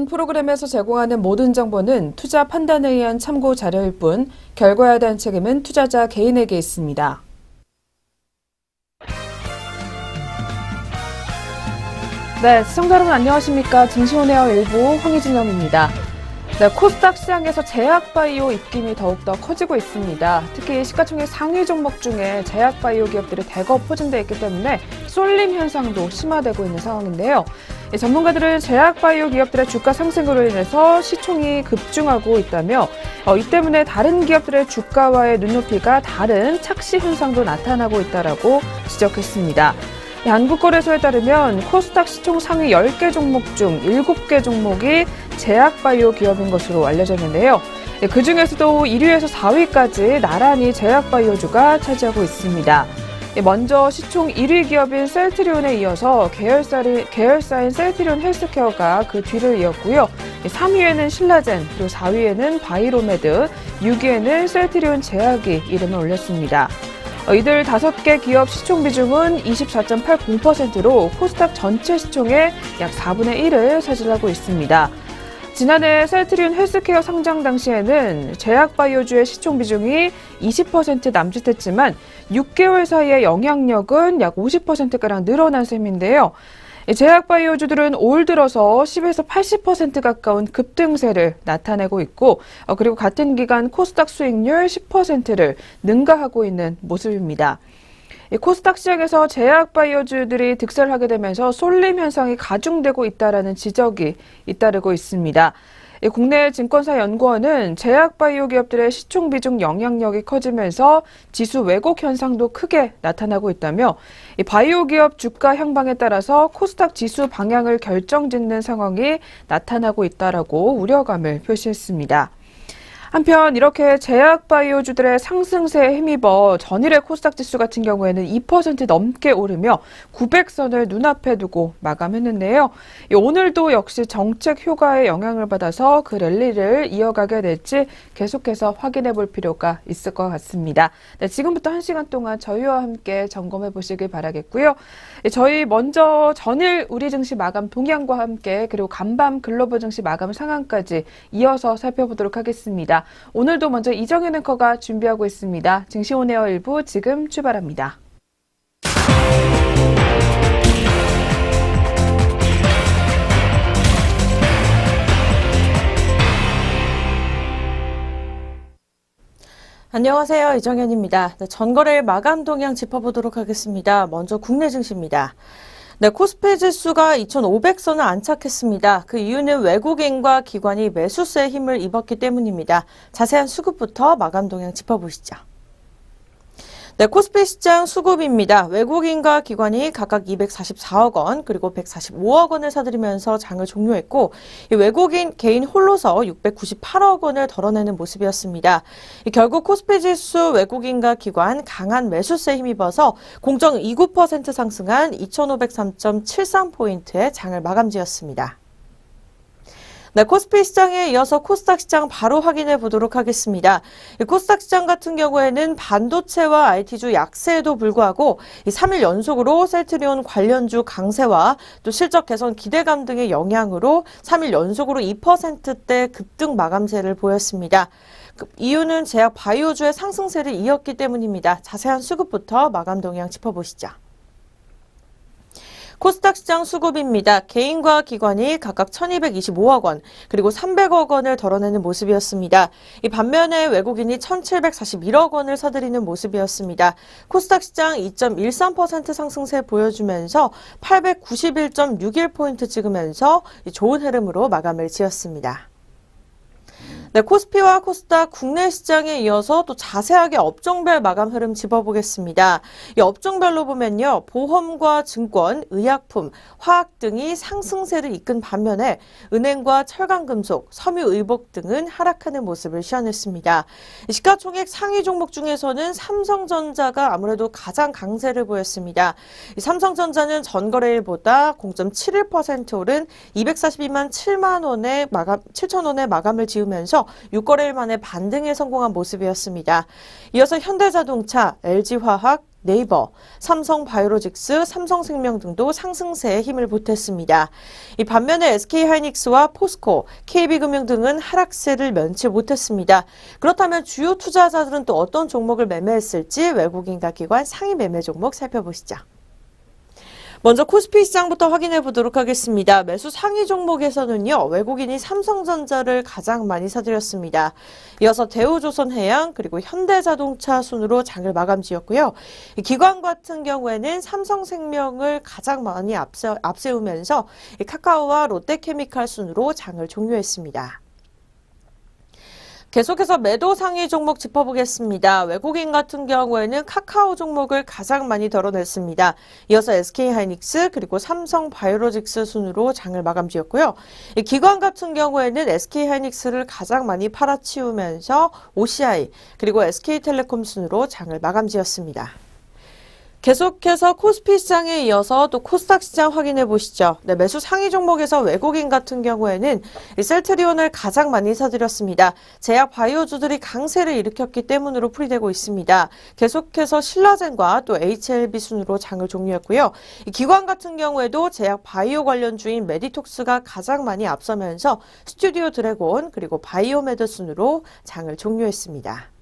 프로그램에서 제공하는 모든 정보는 투자 판단에 의한 참고 자료일 뿐 결과에 대한 책임은 투자자 개인에게 있습니다. 네, 시청자 여러분 안녕하십니까. 증시온에어 일부 황희진영입니다. 네, 코스닥 시장에서 제약바이오 입김이 더욱더 커지고 있습니다. 특히 시가총액 상위 종목 중에 제약바이오 기업들이 대거 포진되어 있기 때문에 쏠림 현상도 심화되고 있는 상황인데요. 전문가들은 제약바이오 기업들의 주가 상승으로 인해서 시총이 급증하고 있다며 이 때문에 다른 기업들의 주가와의 눈높이가 다른 착시 현상도 나타나고 있다라고 지적했습니다. 한국거래소에 따르면 코스닥 시총 상위 10개 종목 중 7개 종목이 제약바이오 기업인 것으로 알려졌는데요. 그중에서도 1위에서 4위까지 나란히 제약바이오주가 차지하고 있습니다. 먼저 시총 1위 기업인 셀트리온에 이어서 계열사인 셀트리온 헬스케어가 그 뒤를 이었고요. 3위에는 신라젠, 그리고 4위에는 바이로메드, 6위에는 셀트리온 제약이 이름을 올렸습니다. 이들 5개 기업 시총 비중은 24.80%로 코스닥 전체 시총의 약 4분의 1을 차지하고 있습니다. 지난해 셀트리온 헬스케어 상장 당시에는 제약바이오주의 시총 비중이 20% 남짓했지만 6개월 사이의 영향력은 약 50%가량 늘어난 셈인데요. 제약바이오주들은 올 들어서 10에서 80% 가까운 급등세를 나타내고 있고 그리고 같은 기간 코스닥 수익률 10%를 능가하고 있는 모습입니다. 코스닥 시장에서 제약바이오주들이 득세를 하게 되면서 쏠림 현상이 가중되고 있다는 지적이 잇따르고 있습니다. 국내 증권사 연구원은 제약바이오 기업들의 시총 비중 영향력이 커지면서 지수 왜곡 현상도 크게 나타나고 있다며 바이오 기업 주가 향방에 따라서 코스닥 지수 방향을 결정짓는 상황이 나타나고 있다라고 우려감을 표시했습니다. 한편 이렇게 제약바이오주들의 상승세에 힘입어 전일의 코스닥 지수 같은 경우에는 2% 넘게 오르며 900선을 눈앞에 두고 마감했는데요. 오늘도 역시 정책 효과의 영향을 받아서 그 랠리를 이어가게 될지 계속해서 확인해 볼 필요가 있을 것 같습니다. 네, 지금부터 1시간 동안 저희와 함께 점검해 보시길 바라겠고요. 저희 먼저 전일 우리 증시 마감 동향과 함께 그리고 간밤 글로벌 증시 마감 상황까지 이어서 살펴보도록 하겠습니다. 오늘도 먼저 이정현 앵커가 준비하고 있습니다. 증시온에어 일부 지금 출발합니다. 안녕하세요. 이정현입니다. 전거래일 마감 동향 짚어보도록 하겠습니다. 먼저 국내 증시입니다. 네, 코스피 지수가 2,500선을 안착했습니다. 그 이유는 외국인과 기관이 매수세의 힘을 입었기 때문입니다. 자세한 수급부터 마감 동향 짚어보시죠. 네, 코스피 시장 수급입니다. 외국인과 기관이 각각 244억 원, 그리고 145억 원을 사들이면서 장을 종료했고, 외국인 개인 홀로서 698억 원을 덜어내는 모습이었습니다. 결국 코스피 지수 외국인과 기관 강한 매수세에 힘입어서 0.29% 상승한 2,503.73포인트의 장을 마감지었습니다. 네, 코스피 시장에 이어서 코스닥 시장 바로 확인해 보도록 하겠습니다. 코스닥 시장 같은 경우에는 반도체와 IT주 약세에도 불구하고 3일 연속으로 셀트리온 관련주 강세와 또 실적 개선 기대감 등의 영향으로 3일 연속으로 2%대 급등 마감세를 보였습니다. 이유는 제약 바이오주의 상승세를 이었기 때문입니다. 자세한 수급부터 마감 동향 짚어보시죠. 코스닥 시장 수급입니다. 개인과 기관이 각각 1,225억 원, 그리고 300억 원을 덜어내는 모습이었습니다. 이 반면에 외국인이 1,741억 원을 사들이는 모습이었습니다. 코스닥 시장 2.13% 상승세 보여주면서 891.61포인트 찍으면서 좋은 흐름으로 마감을 지었습니다. 네, 코스피와 코스닥 국내 시장에 이어서 또 자세하게 업종별 마감 흐름 짚어보겠습니다. 이 업종별로 보면요. 보험과 증권, 의약품, 화학 등이 상승세를 이끈 반면에 은행과 철강금속, 섬유의복 등은 하락하는 모습을 시현했습니다. 시가총액 상위 종목 중에서는 삼성전자가 아무래도 가장 강세를 보였습니다. 이 삼성전자는 전거래일보다 0.71% 오른 242만 7천 원의 마감을 지으면서 6거래일 만에 반등에 성공한 모습이었습니다. 이어서 현대자동차, LG화학, 네이버, 삼성바이오로직스, 삼성생명 등도 상승세에 힘을 보탰습니다. 이 반면에 SK하이닉스와 포스코, KB금융 등은 하락세를 면치 못했습니다. 그렇다면 주요 투자자들은 또 어떤 종목을 매매했을지 외국인과 기관 상위 매매 종목 살펴보시죠. 먼저 코스피 시장부터 확인해 보도록 하겠습니다. 매수 상위 종목에서는요, 외국인이 삼성전자를 가장 많이 사들였습니다. 이어서 대우조선해양 그리고 현대자동차 순으로 장을 마감 지었고요. 기관 같은 경우에는 삼성생명을 가장 많이 앞세우면서 카카오와 롯데케미칼 순으로 장을 종료했습니다. 계속해서 매도 상위 종목 짚어보겠습니다. 외국인 같은 경우에는 카카오 종목을 가장 많이 덜어냈습니다. 이어서 SK하이닉스 그리고 삼성바이오로직스 순으로 장을 마감 지었고요. 기관 같은 경우에는 SK하이닉스를 가장 많이 팔아치우면서 OCI 그리고 SK텔레콤 순으로 장을 마감 지었습니다. 계속해서 코스피 시장에 이어서 또 코스닥 시장 확인해 보시죠. 네, 매수 상위 종목에서 외국인 같은 경우에는 셀트리온을 가장 많이 사들였습니다. 제약 바이오주들이 강세를 일으켰기 때문으로 풀이되고 있습니다. 계속해서 신라젠과 또 HLB 순으로 장을 종료했고요. 기관 같은 경우에도 제약 바이오 관련주인 메디톡스가 가장 많이 앞서면서 스튜디오 드래곤 그리고 바이오메드 순으로 장을 종료했습니다.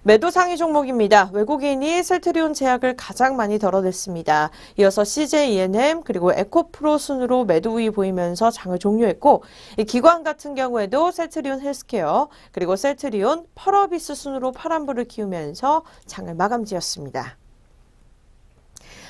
매도 상위 종목입니다. 외국인이 셀트리온 제약을 가장 많이 덜어냈습니다. 이어서 CJ ENM 그리고 에코프로 순으로 매도 우위 보이면서 장을 종료했고 기관 같은 경우에도 셀트리온 헬스케어 그리고 셀트리온 펄어비스 순으로 파란불을 키우면서 장을 마감 지었습니다.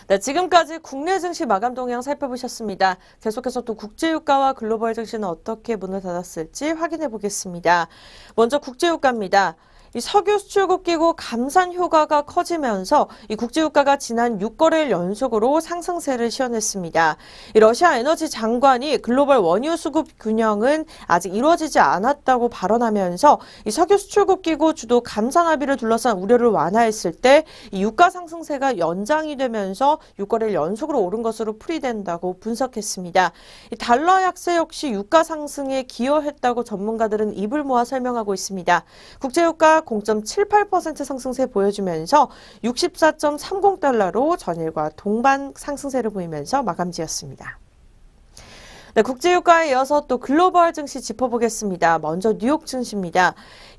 네, 지금까지 국내 증시 마감 동향 살펴보셨습니다. 계속해서 또 국제유가와 글로벌 증시는 어떻게 문을 닫았을지 확인해 보겠습니다. 먼저 국제유가입니다. 이 석유 수출국 기구 감산 효과가 커지면서 이 국제유가가 지난 6거래일 연속으로 상승세를 시현했습니다. 이 러시아 에너지 장관이 글로벌 원유 수급 균형은 아직 이루어지지 않았다고 발언하면서 이 석유 수출국 기구 주도 감산 합의를 둘러싼 우려를 완화했을 때 이 유가 상승세가 연장이 되면서 6거래일 연속으로 오른 것으로 풀이된다고 분석했습니다. 이 달러 약세 역시 유가 상승에 기여했다고 전문가들은 입을 모아 설명하고 있습니다. 국제유가 0.78% 상승세 보여주면서 64.30달러로 전일과 동반 상승세를 보이면서 마감지었습니다. 네, 국제유가에 이어서 또 글로벌 증시 짚어보겠습니다. 먼저 뉴욕 증시입니다.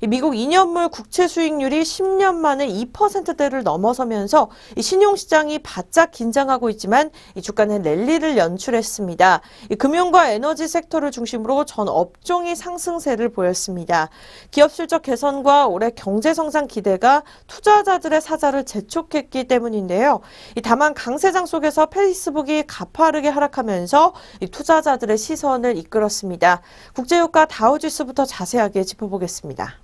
미국 2년물 국채 수익률이 10년 만에 2%대를 넘어서면서 신용시장이 바짝 긴장하고 있지만 이 주가는 랠리를 연출했습니다. 금융과 에너지 섹터를 중심으로 전 업종이 상승세를 보였습니다. 기업 실적 개선과 올해 경제 성장 기대가 투자자들의 사자를 재촉했기 때문인데요. 다만 강세장 속에서 페이스북이 가파르게 하락하면서 투자자들의 시선을 이끌었습니다. 국제유가 다우지수부터 자세하게 짚어보겠습니다.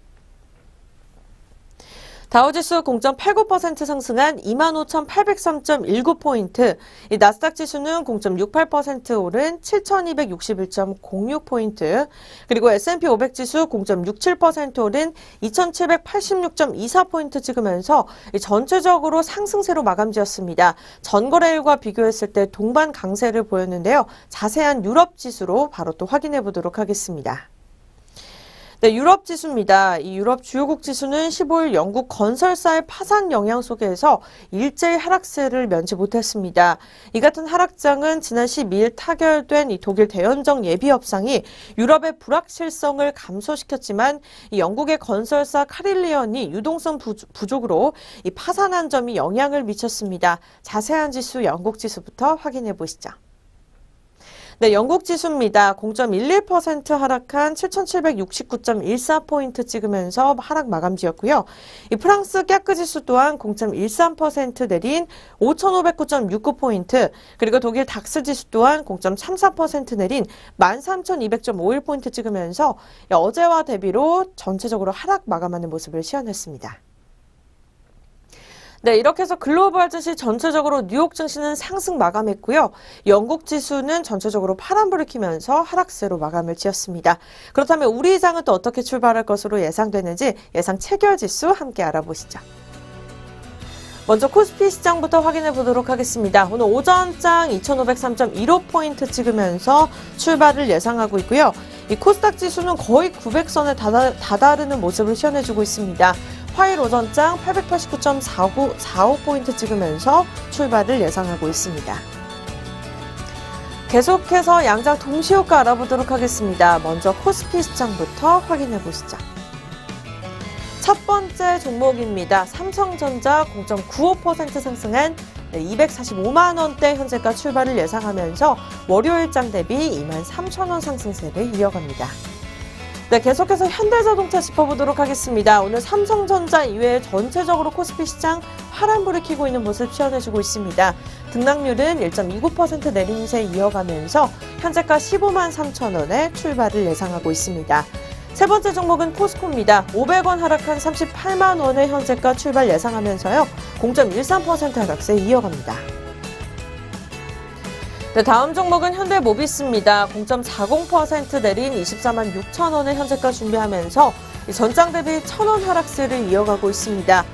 다우지수 0.89% 상승한 25,803.19포인트, 나스닥 지수는 0.68% 오른 7,261.06포인트, 그리고 S&P 500 지수 0.67% 오른 2,786.24포인트 찍으면서 전체적으로 상승세로 마감지었습니다. 전거래일과 비교했을 때 동반 강세를 보였는데요. 자세한 유럽 지수로 바로 또 확인해 보도록 하겠습니다. 네, 유럽 지수입니다. 이 유럽 주요국 지수는 15일 영국 건설사의 파산 영향 속에서 일제히 하락세를 면치 못했습니다. 이 같은 하락장은 지난 12일 타결된 이 독일 대연정 예비 협상이 유럽의 불확실성을 감소시켰지만 이 영국의 건설사 카릴리언이 유동성 부족으로 이 파산한 점이 영향을 미쳤습니다. 자세한 지수 영국 지수부터 확인해 보시죠. 네, 영국 지수입니다. 0.11% 하락한 7,769.14포인트 찍으면서 하락 마감지였고요. 이 프랑스 깍그 지수 또한 0.13% 내린 5,509.69포인트, 그리고 독일 닥스 지수 또한 0.34% 내린 13,200.51포인트 찍으면서 어제와 대비로 전체적으로 하락 마감하는 모습을 시현했습니다. 네, 이렇게 해서 글로벌 증시 전체적으로 뉴욕 증시는 상승 마감했고요. 영국 지수는 전체적으로 파란불을 켜면서 하락세로 마감을 지었습니다. 그렇다면 우리 장은 또 어떻게 출발할 것으로 예상되는지 예상 체결 지수 함께 알아보시죠. 먼저 코스피 시장부터 확인해 보도록 하겠습니다. 오늘 오전장 2,503.15포인트 찍으면서 출발을 예상하고 있고요. 이 코스닥 지수는 거의 900선에 다다르는 모습을 시현해주고 있습니다. 화요일 오전장 889.45포인트 찍으면서 출발을 예상하고 있습니다. 계속해서 양장 동시효과 알아보도록 하겠습니다. 먼저 코스피 시장부터 확인해 보시죠. 첫 번째 종목입니다. 삼성전자 0.95% 상승한 245만 원대 현재가 출발을 예상하면서 월요일장 대비 23,000원 상승세를 이어갑니다. 네, 계속해서 현대자동차 짚어보도록 하겠습니다. 오늘 삼성전자 이외에 전체적으로 코스피 시장 파란불을 켜고 있는 모습 시연해주고 있습니다. 등락률은 1.29% 내림세 이어가면서 현재가 15만 3천 원에 출발을 예상하고 있습니다. 세 번째 종목은 포스코입니다. 500원 하락한 38만 원의 현재가 출발 예상하면서요. 0.13% 하락세 이어갑니다. 네, 다음 종목은 현대모비스입니다. 0.40% 내린 24만 6천 원의 현재가 준비하면서 전장 대비 1,000원 하락세를 이어가고 있습니다.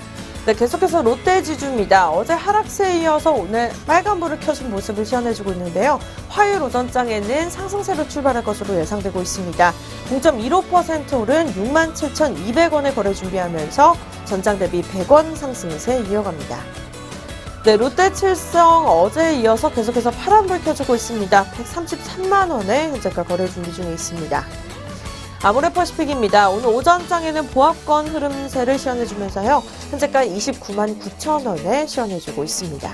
네, 계속해서 롯데지주입니다. 어제 하락세에 이어서 오늘 빨간불을 켜준 모습을 시연해주고 있는데요. 화요일 오전장에는 상승세로 출발할 것으로 예상되고 있습니다. 0.15% 오른 67,200원에 거래 준비하면서 전장 대비 100원 상승세 이어갑니다. 네, 롯데칠성 어제에 이어서 계속해서 파란불 켜주고 있습니다. 133만 원에 현재가 거래 준비 중에 있습니다. 아모레퍼시픽입니다. 오늘 오전장에는 보합권 흐름세를 시연해주면서요. 현재가 29만 9천 원에 시연해주고 있습니다.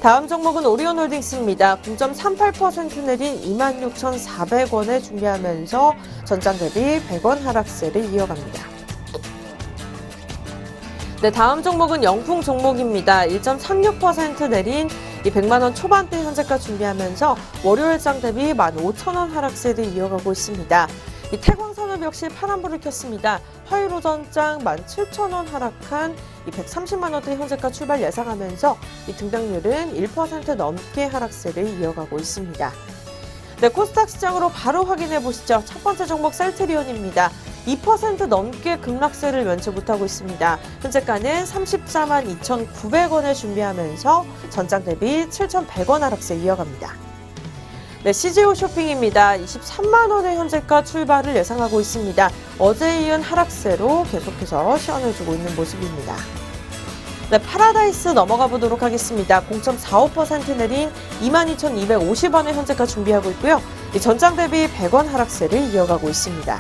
다음 종목은 오리온홀딩스입니다. 0.38% 내린 26,400원에 준비하면서 전장 대비 100원 하락세를 이어갑니다. 네, 다음 종목은 영풍 종목입니다. 1.36% 내린 100만 원 초반대 현재가 준비하면서 월요일장 대비 15,000원 하락세를 이어가고 있습니다. 이 태광산업 역시 파란불을 켰습니다. 화요일 오전장 17,000원 하락한 130만 원대 현재가 출발 예상하면서 이 등락률은 1% 넘게 하락세를 이어가고 있습니다. 네, 코스닥 시장으로 바로 확인해 보시죠. 첫 번째 종목 셀트리온입니다. 2% 넘게 급락세를 면치 못하고 있습니다. 현재가는 34만 2,900원에 준비하면서 전장 대비 7,100원 하락세 이어갑니다. 네, CGO 쇼핑입니다. 23만 원의 현재가 출발을 예상하고 있습니다. 어제에 이은 하락세로 계속해서 시연해주고 있는 모습입니다. 네, 파라다이스 넘어가 보도록 하겠습니다. 0.45% 내린 22,250원의 현재가 준비하고 있고요. 이 전장 대비 100원 하락세를 이어가고 있습니다.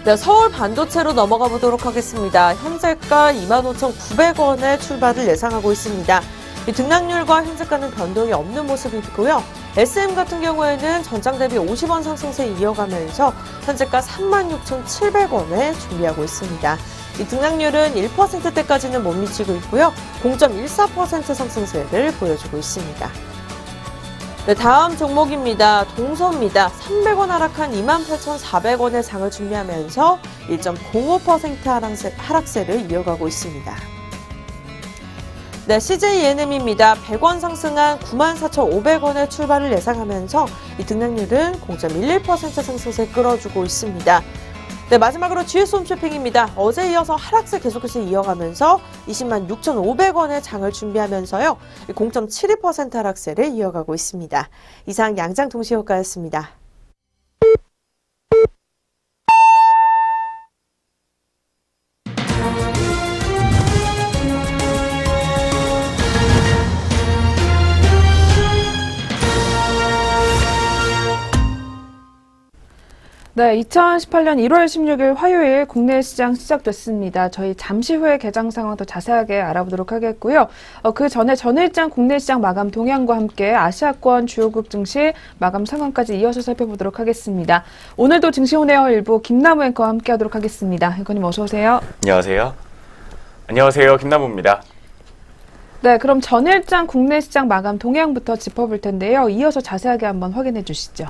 네, 서울 반도체로 넘어가 보도록 하겠습니다. 현재가 25,900원에 출발을 예상하고 있습니다. 이 등락률과 현재가는 변동이 없는 모습이고요. SM 같은 경우에는 전장 대비 50원 상승세 이어가면서 현재가 36,700원에 준비하고 있습니다. 이 등락률은 1%대까지는 못 미치고 있고요. 0.14% 상승세를 보여주고 있습니다. 네, 다음 종목입니다. 동서입니다. 300원 하락한 28,400원의 장을 준비하면서 1.05% 하락세를 이어가고 있습니다. 네, CJENM입니다. 100원 상승한 94,500원의 출발을 예상하면서 이 등락률은 0.11% 상승세 끌어주고 있습니다. 네, 마지막으로 GS홈쇼핑입니다. 어제 이어서 하락세 계속해서 이어가면서 20만 6,500원의 장을 준비하면서요. 0.72% 하락세를 이어가고 있습니다. 이상 양장 동시효과였습니다. 네, 2018년 1월 16일 화요일 국내 시장 시작됐습니다. 저희 잠시 후에 개장 상황 더 자세하게 알아보도록 하겠고요. 그 전에 전일장 국내 시장 마감 동향과 함께 아시아권 주요국 증시 마감 상황까지 이어서 살펴보도록 하겠습니다. 오늘도 증시온에어 일부 김남우 앵커와 함께하도록 하겠습니다. 앵커님 어서 오세요. 안녕하세요. 안녕하세요. 김남우입니다. 네, 그럼 전일장 국내 시장 마감 동향부터 짚어볼 텐데요. 이어서 자세하게 한번 확인해 주시죠.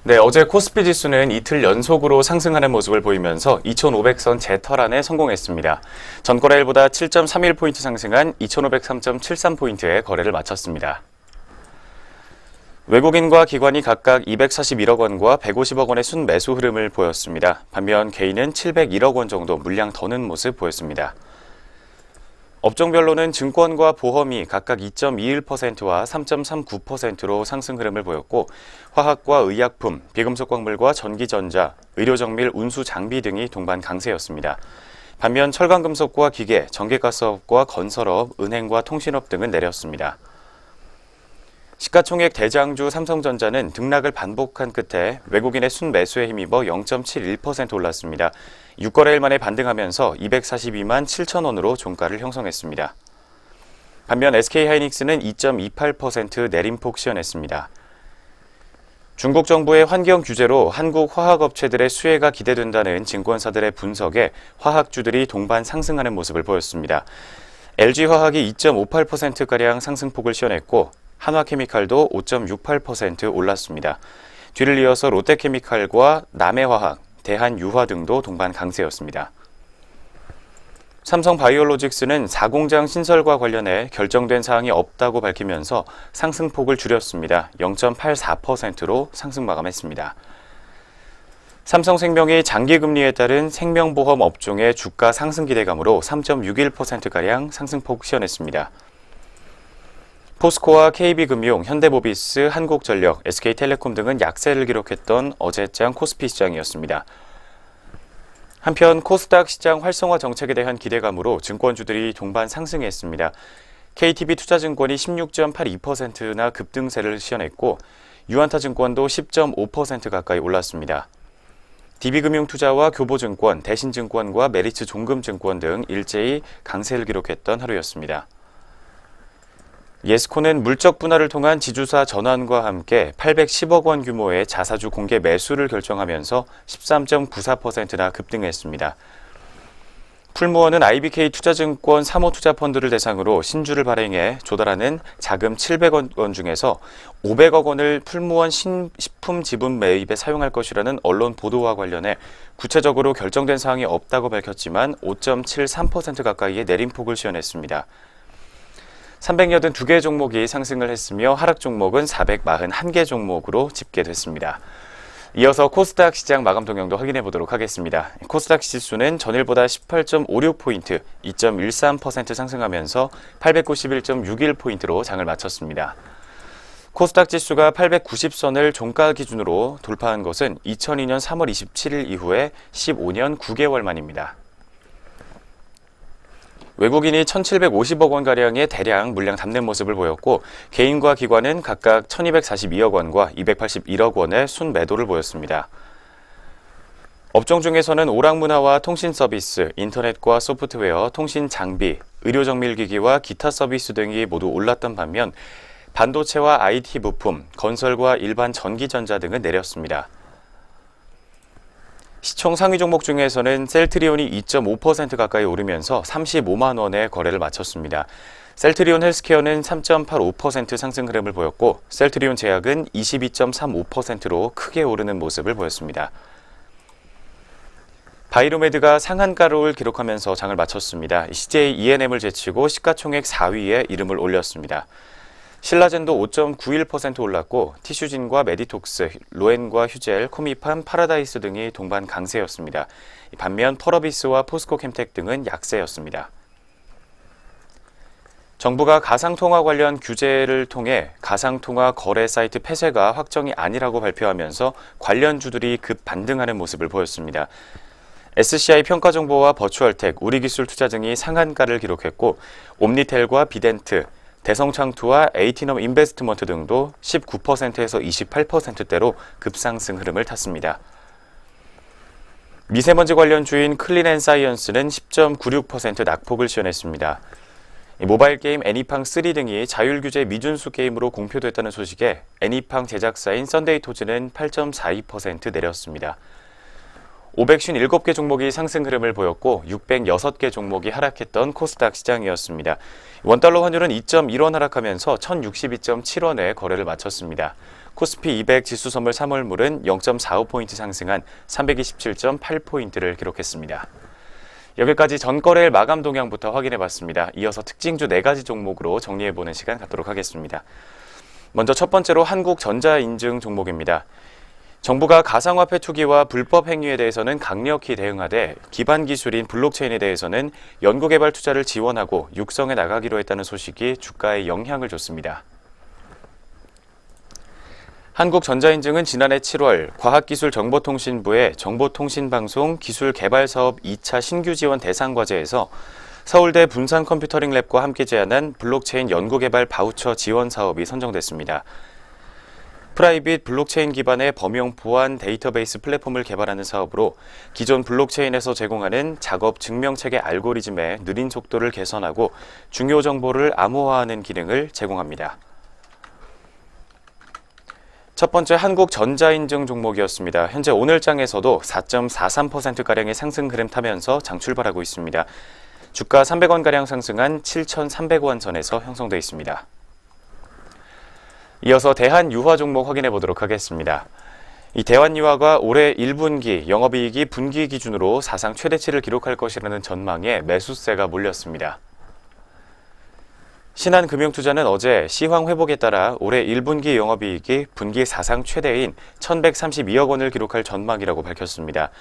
네, 어제 코스피 지수는 이틀 연속으로 상승하는 모습을 보이면서 2,500선 재탈환에 성공했습니다. 전거래일보다 7.31포인트 상승한 2,503.73포인트에 거래를 마쳤습니다. 외국인과 기관이 각각 241억 원과 150억 원의 순매수 흐름을 보였습니다. 반면 개인은 701억 원 정도 물량 더는 모습 보였습니다. 업종별로는 증권과 보험이 각각 2.21%와 3.39%로 상승 흐름을 보였고 화학과 의약품, 비금속 광물과 전기전자, 의료정밀, 운수 장비 등이 동반 강세였습니다. 반면 철강금속과 기계, 전기가스업과 건설업, 은행과 통신업 등은 내렸습니다. 시가총액 대장주 삼성전자는 등락을 반복한 끝에 외국인의 순매수에 힘입어 0.71% 올랐습니다. 6거래일 만에 반등하면서 242만 7천 원으로 종가를 형성했습니다. 반면 SK하이닉스는 2.28% 내림폭 시현했습니다. 중국 정부의 환경 규제로 한국 화학업체들의 수혜가 기대된다는 증권사들의 분석에 화학주들이 동반 상승하는 모습을 보였습니다. LG화학이 2.58%가량 상승폭을 시현했고 한화케미칼도 5.68% 올랐습니다. 뒤를 이어서 롯데케미칼과 남해화학, 대한유화 등도 동반 강세였습니다. 삼성바이오로직스는 4공장 신설과 관련해 결정된 사항이 없다고 밝히면서 상승폭을 줄였습니다. 0.84%로 상승 마감했습니다. 삼성생명이 장기금리에 따른 생명보험 업종의 주가 상승 기대감으로 3.61%가량 상승폭 시현했습니다. 포스코와 KB금융, 현대모비스, 한국전력, SK텔레콤 등은 약세를 기록했던 어제장 코스피 시장이었습니다. 한편 코스닥 시장 활성화 정책에 대한 기대감으로 증권주들이 동반 상승했습니다. KTB투자증권이 16.82%나 급등세를 시현했고 유안타증권도 10.5% 가까이 올랐습니다. DB금융투자와 교보증권, 대신증권과 메리츠종금증권 등 일제히 강세를 기록했던 하루였습니다. 예스코는 물적 분할을 통한 지주사 전환과 함께 810억 원 규모의 자사주 공개 매수를 결정하면서 13.94%나 급등했습니다. 풀무원은 IBK 투자증권 사모투자펀드를 대상으로 신주를 발행해 조달하는 자금 700억 원 중에서 500억 원을 풀무원 식품 지분 매입에 사용할 것이라는 언론 보도와 관련해 구체적으로 결정된 사항이 없다고 밝혔지만 5.73% 가까이의 내림폭을 시현했습니다. 382개 종목이 상승을 했으며 하락 종목은 441개 종목으로 집계됐습니다. 이어서 코스닥 시장 마감 동향도 확인해 보도록 하겠습니다. 코스닥 지수는 전일보다 18.56포인트, 2.13% 상승하면서 891.61포인트로 장을 마쳤습니다. 코스닥 지수가 890선을 종가 기준으로 돌파한 것은 2002년 3월 27일 이후에 15년 9개월 만입니다. 외국인이 1,750억 원가량의 대량 물량 담는 모습을 보였고 개인과 기관은 각각 1,242억 원과 281억 원의 순매도를 보였습니다. 업종 중에서는 오락문화와 통신서비스, 인터넷과 소프트웨어, 통신장비, 의료정밀기기와 기타 서비스 등이 모두 올랐던 반면 반도체와 IT 부품, 건설과 일반 전기전자 등은 내렸습니다. 시총 상위 종목 중에서는 셀트리온이 2.5% 가까이 오르면서 35만 원의 거래를 마쳤습니다. 셀트리온 헬스케어는 3.85% 상승 흐름을 보였고 셀트리온 제약은 22.35%로 크게 오르는 모습을 보였습니다. 바이로메드가 상한가를 기록하면서 장을 마쳤습니다. CJ E&M을 제치고 시가총액 4위에 이름을 올렸습니다. 신라젠도 5.91% 올랐고 티슈진과 메디톡스, 로엔과 휴젤, 코미팜, 파라다이스 등이 동반 강세였습니다. 반면 펄어비스와 포스코캠텍 등은 약세였습니다. 정부가 가상통화 관련 규제를 통해 가상통화 거래 사이트 폐쇄가 확정이 아니라고 발표하면서 관련주들이 급 반등하는 모습을 보였습니다. SCI 평가정보와 버추얼텍, 우리기술투자 등이 상한가를 기록했고 옴니텔과 비덴트, 대성창투와 에이티넘 인베스트먼트 등도 19%에서 28%대로 급상승 흐름을 탔습니다. 미세먼지 관련 주인 클린앤사이언스는 10.96% 낙폭을 시현했습니다. 모바일 게임 애니팡3 등이 자율규제 미준수 게임으로 공표됐다는 소식에 애니팡 제작사인 썬데이토즈는 8.42% 내렸습니다. 557개 종목이 상승 흐름을 보였고 606개 종목이 하락했던 코스닥 시장이었습니다. 원달러 환율은 2.1원 하락하면서 1062.7원에 거래를 마쳤습니다. 코스피 200 지수 선물 3월물은 0.45포인트 상승한 327.8포인트를 기록했습니다. 여기까지 전거래일 마감 동향부터 확인해봤습니다. 이어서 특징주 4가지 종목으로 정리해보는 시간 갖도록 하겠습니다. 먼저 첫 번째로 한국전자인증 종목입니다. 정부가 가상화폐 투기와 불법 행위에 대해서는 강력히 대응하되 기반 기술인 블록체인에 대해서는 연구개발 투자를 지원하고 육성해 나가기로 했다는 소식이 주가에 영향을 줬습니다. 한국전자인증은 지난해 7월 과학기술정보통신부의 정보통신방송 기술개발사업 2차 신규 지원 대상 과제에서 서울대 분산컴퓨터링랩과 함께 제안한 블록체인 연구개발 바우처 지원 사업이 선정됐습니다. 프라이빗 블록체인 기반의 범용 보안 데이터베이스 플랫폼을 개발하는 사업으로 기존 블록체인에서 제공하는 작업 증명체계 알고리즘의 느린 속도를 개선하고 중요 정보를 암호화하는 기능을 제공합니다. 첫 번째 한국전자인증 종목이었습니다. 현재 오늘장에서도 4.43%가량의 상승 흐름 타면서 장 출발하고 있습니다. 주가 300원가량 상승한 7,300원 선에서 형성돼 있습니다. 이어서 대한유화 종목 확인해 보도록 하겠습니다. 이 대한유화가 올해 1분기 영업이익이 분기 기준으로 사상 최대치를 기록할 것이라는 전망에 매수세가 몰렸습니다. 신한금융투자는 어제 시황 회복에 따라 올해 1분기 영업이익이 분기 사상 최대인 1,132억 원을 기록할 전망이라고 밝혔습니다.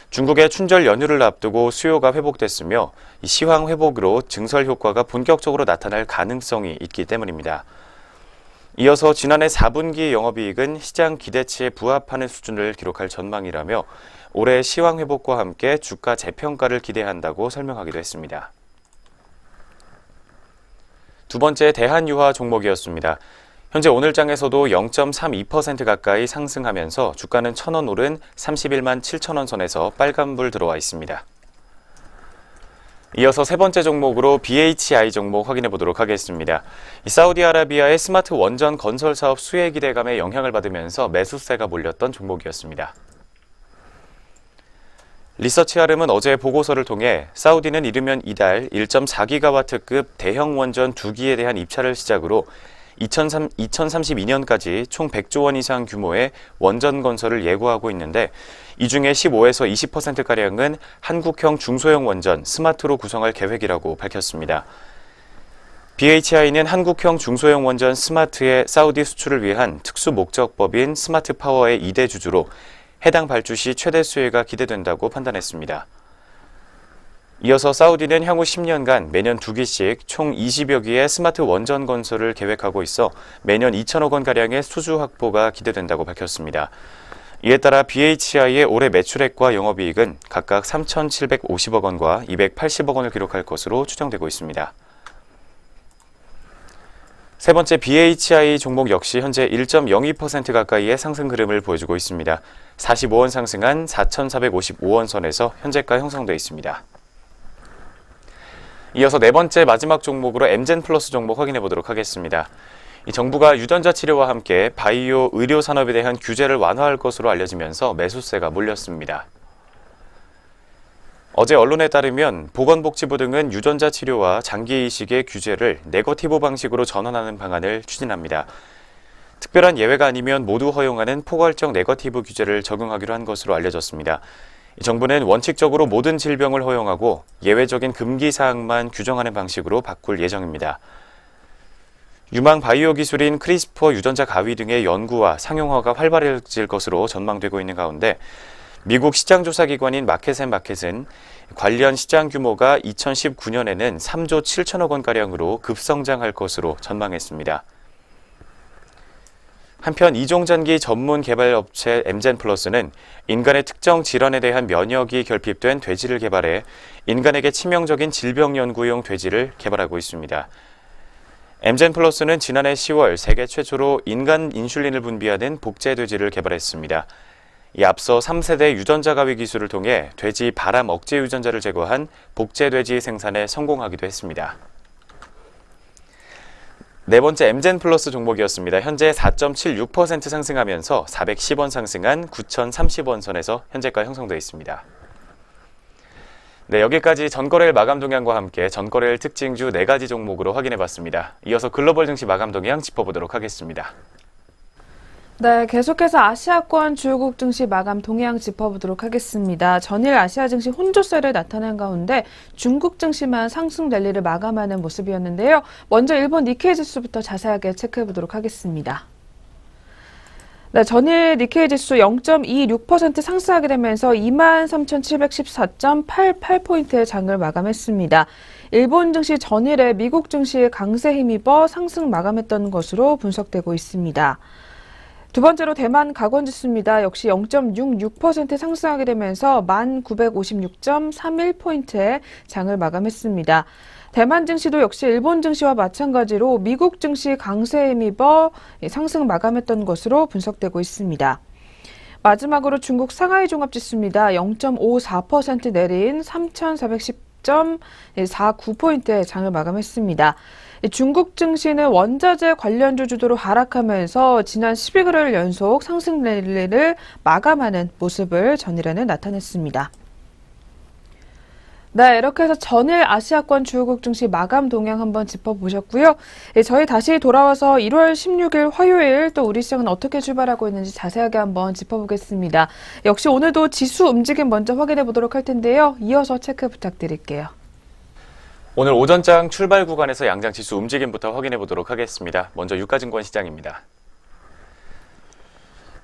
중국의 춘절 연휴를 앞두고 수요가 회복됐으며 이 시황 회복으로 증설 효과가 본격적으로 나타날 가능성이 있기 때문입니다. 이어서 지난해 4분기 영업이익은 시장 기대치에 부합하는 수준을 기록할 전망이라며 올해 시황 회복과 함께 주가 재평가를 기대한다고 설명하기도 했습니다. 두 번째 대한유화 종목이었습니다. 현재 오늘장에서도 0.32% 가까이 상승하면서 주가는 1,000원 오른 31만 7천원 선에서 빨간불 들어와 있습니다. 이어서 세 번째 종목으로 BHI 종목 확인해 보도록 하겠습니다. 사우디아라비아의 스마트 원전 건설 사업 수혜 기대감에 영향을 받으면서 매수세가 몰렸던 종목이었습니다. 리서치아름은 어제 보고서를 통해 사우디는 이르면 이달 1.4기가와트급 대형 원전 2기에 대한 입찰을 시작으로 2032년까지 총 100조 원 이상 규모의 원전 건설을 예고하고 있는데 이 중에 15에서 20%가량은 한국형 중소형 원전 스마트로 구성할 계획이라고 밝혔습니다. BHI는 한국형 중소형 원전 스마트의 사우디 수출을 위한 특수 목적법인 스마트 파워의 2대 주주로 해당 발주 시 최대 수혜가 기대된다고 판단했습니다. 이어서 사우디는 향후 10년간 매년 2기씩 총 20여 기의 스마트 원전 건설을 계획하고 있어 매년 2천억 원가량의 수주 확보가 기대된다고 밝혔습니다. 이에 따라 BHI의 올해 매출액과 영업이익은 각각 3,750억 원과 280억 원을 기록할 것으로 추정되고 있습니다. 세 번째 BHI 종목 역시 현재 1.02% 가까이의 상승 흐름을 보여주고 있습니다. 45원 상승한 4,455원 선에서 현재가 형성되어 있습니다. 이어서 네 번째 마지막 종목으로 엠젠 플러스 종목 확인해 보도록 하겠습니다. 이 정부가 유전자 치료와 함께 바이오 의료 산업에 대한 규제를 완화할 것으로 알려지면서 매수세가 몰렸습니다. 어제 언론에 따르면 보건복지부 등은 유전자 치료와 장기 이식의 규제를 네거티브 방식으로 전환하는 방안을 추진합니다. 특별한 예외가 아니면 모두 허용하는 포괄적 네거티브 규제를 적용하기로 한 것으로 알려졌습니다. 정부는 원칙적으로 모든 질병을 허용하고 예외적인 금기 사항만 규정하는 방식으로 바꿀 예정입니다. 유망 바이오 기술인 크리스퍼 유전자 가위 등의 연구와 상용화가 활발해질 것으로 전망되고 있는 가운데 미국 시장조사기관인 마켓앤마켓은 관련 시장 규모가 2019년에는 3조 7천억 원가량으로 급성장할 것으로 전망했습니다. 한편 이종전기 전문 개발업체 엠젠플러스는 인간의 특정 질환에 대한 면역이 결핍된 돼지를 개발해 인간에게 치명적인 질병 연구용 돼지를 개발하고 있습니다. 엠젠플러스는 지난해 10월 세계 최초로 인간 인슐린을 분비하는 복제 돼지를 개발했습니다. 이 앞서 3세대 유전자 가위 기술을 통해 돼지 바람 억제 유전자를 제거한 복제 돼지 생산에 성공하기도 했습니다. 네 번째 엠젠 플러스 종목이었습니다. 현재 4.76% 상승하면서 410원 상승한 9,030원 선에서 현재가 형성되어 있습니다. 네, 여기까지 전거래일 마감 동향과 함께 전거래일 특징주 4가지 종목으로 확인해봤습니다. 이어서 글로벌 증시 마감 동향 짚어보도록 하겠습니다. 네, 계속해서 아시아권 주요국 증시 마감 동향 짚어보도록 하겠습니다. 전일 아시아 증시 혼조세를 나타낸 가운데 중국 증시만 상승 랠리를 마감하는 모습이었는데요. 먼저 일본 니케이 지수부터 자세하게 체크해보도록 하겠습니다. 네, 전일 니케이 지수 0.26% 상승하게 되면서 23,714.88포인트의 장을 마감했습니다. 일본 증시 전일에 미국 증시의 강세 힘입어 상승 마감했던 것으로 분석되고 있습니다. 두 번째로 대만 가건 지수입니다. 역시 0.66% 상승하게 되면서 1,956.31포인트의 장을 마감했습니다. 대만 증시도 역시 일본 증시와 마찬가지로 미국 증시 강세에 힘입어 상승 마감했던 것으로 분석되고 있습니다. 마지막으로 중국 상하이 종합지수입니다. 0.54% 내린 3,410.49포인트의 장을 마감했습니다. 중국 증시는 원자재 관련주 주도로 하락하면서 지난 12개월 연속 상승 랠리를 마감하는 모습을 전일에는 나타냈습니다. 네, 이렇게 해서 전일 아시아권 주요국 증시 마감 동향 한번 짚어보셨고요. 저희 다시 돌아와서 1월 16일 화요일 또 우리 시장은 어떻게 출발하고 있는지 자세하게 한번 짚어보겠습니다. 역시 오늘도 지수 움직임 먼저 확인해 보도록 할 텐데요. 이어서 체크 부탁드릴게요. 오늘 오전장 출발 구간에서 양장 지수 움직임부터 확인해 보도록 하겠습니다. 먼저 유가증권 시장입니다.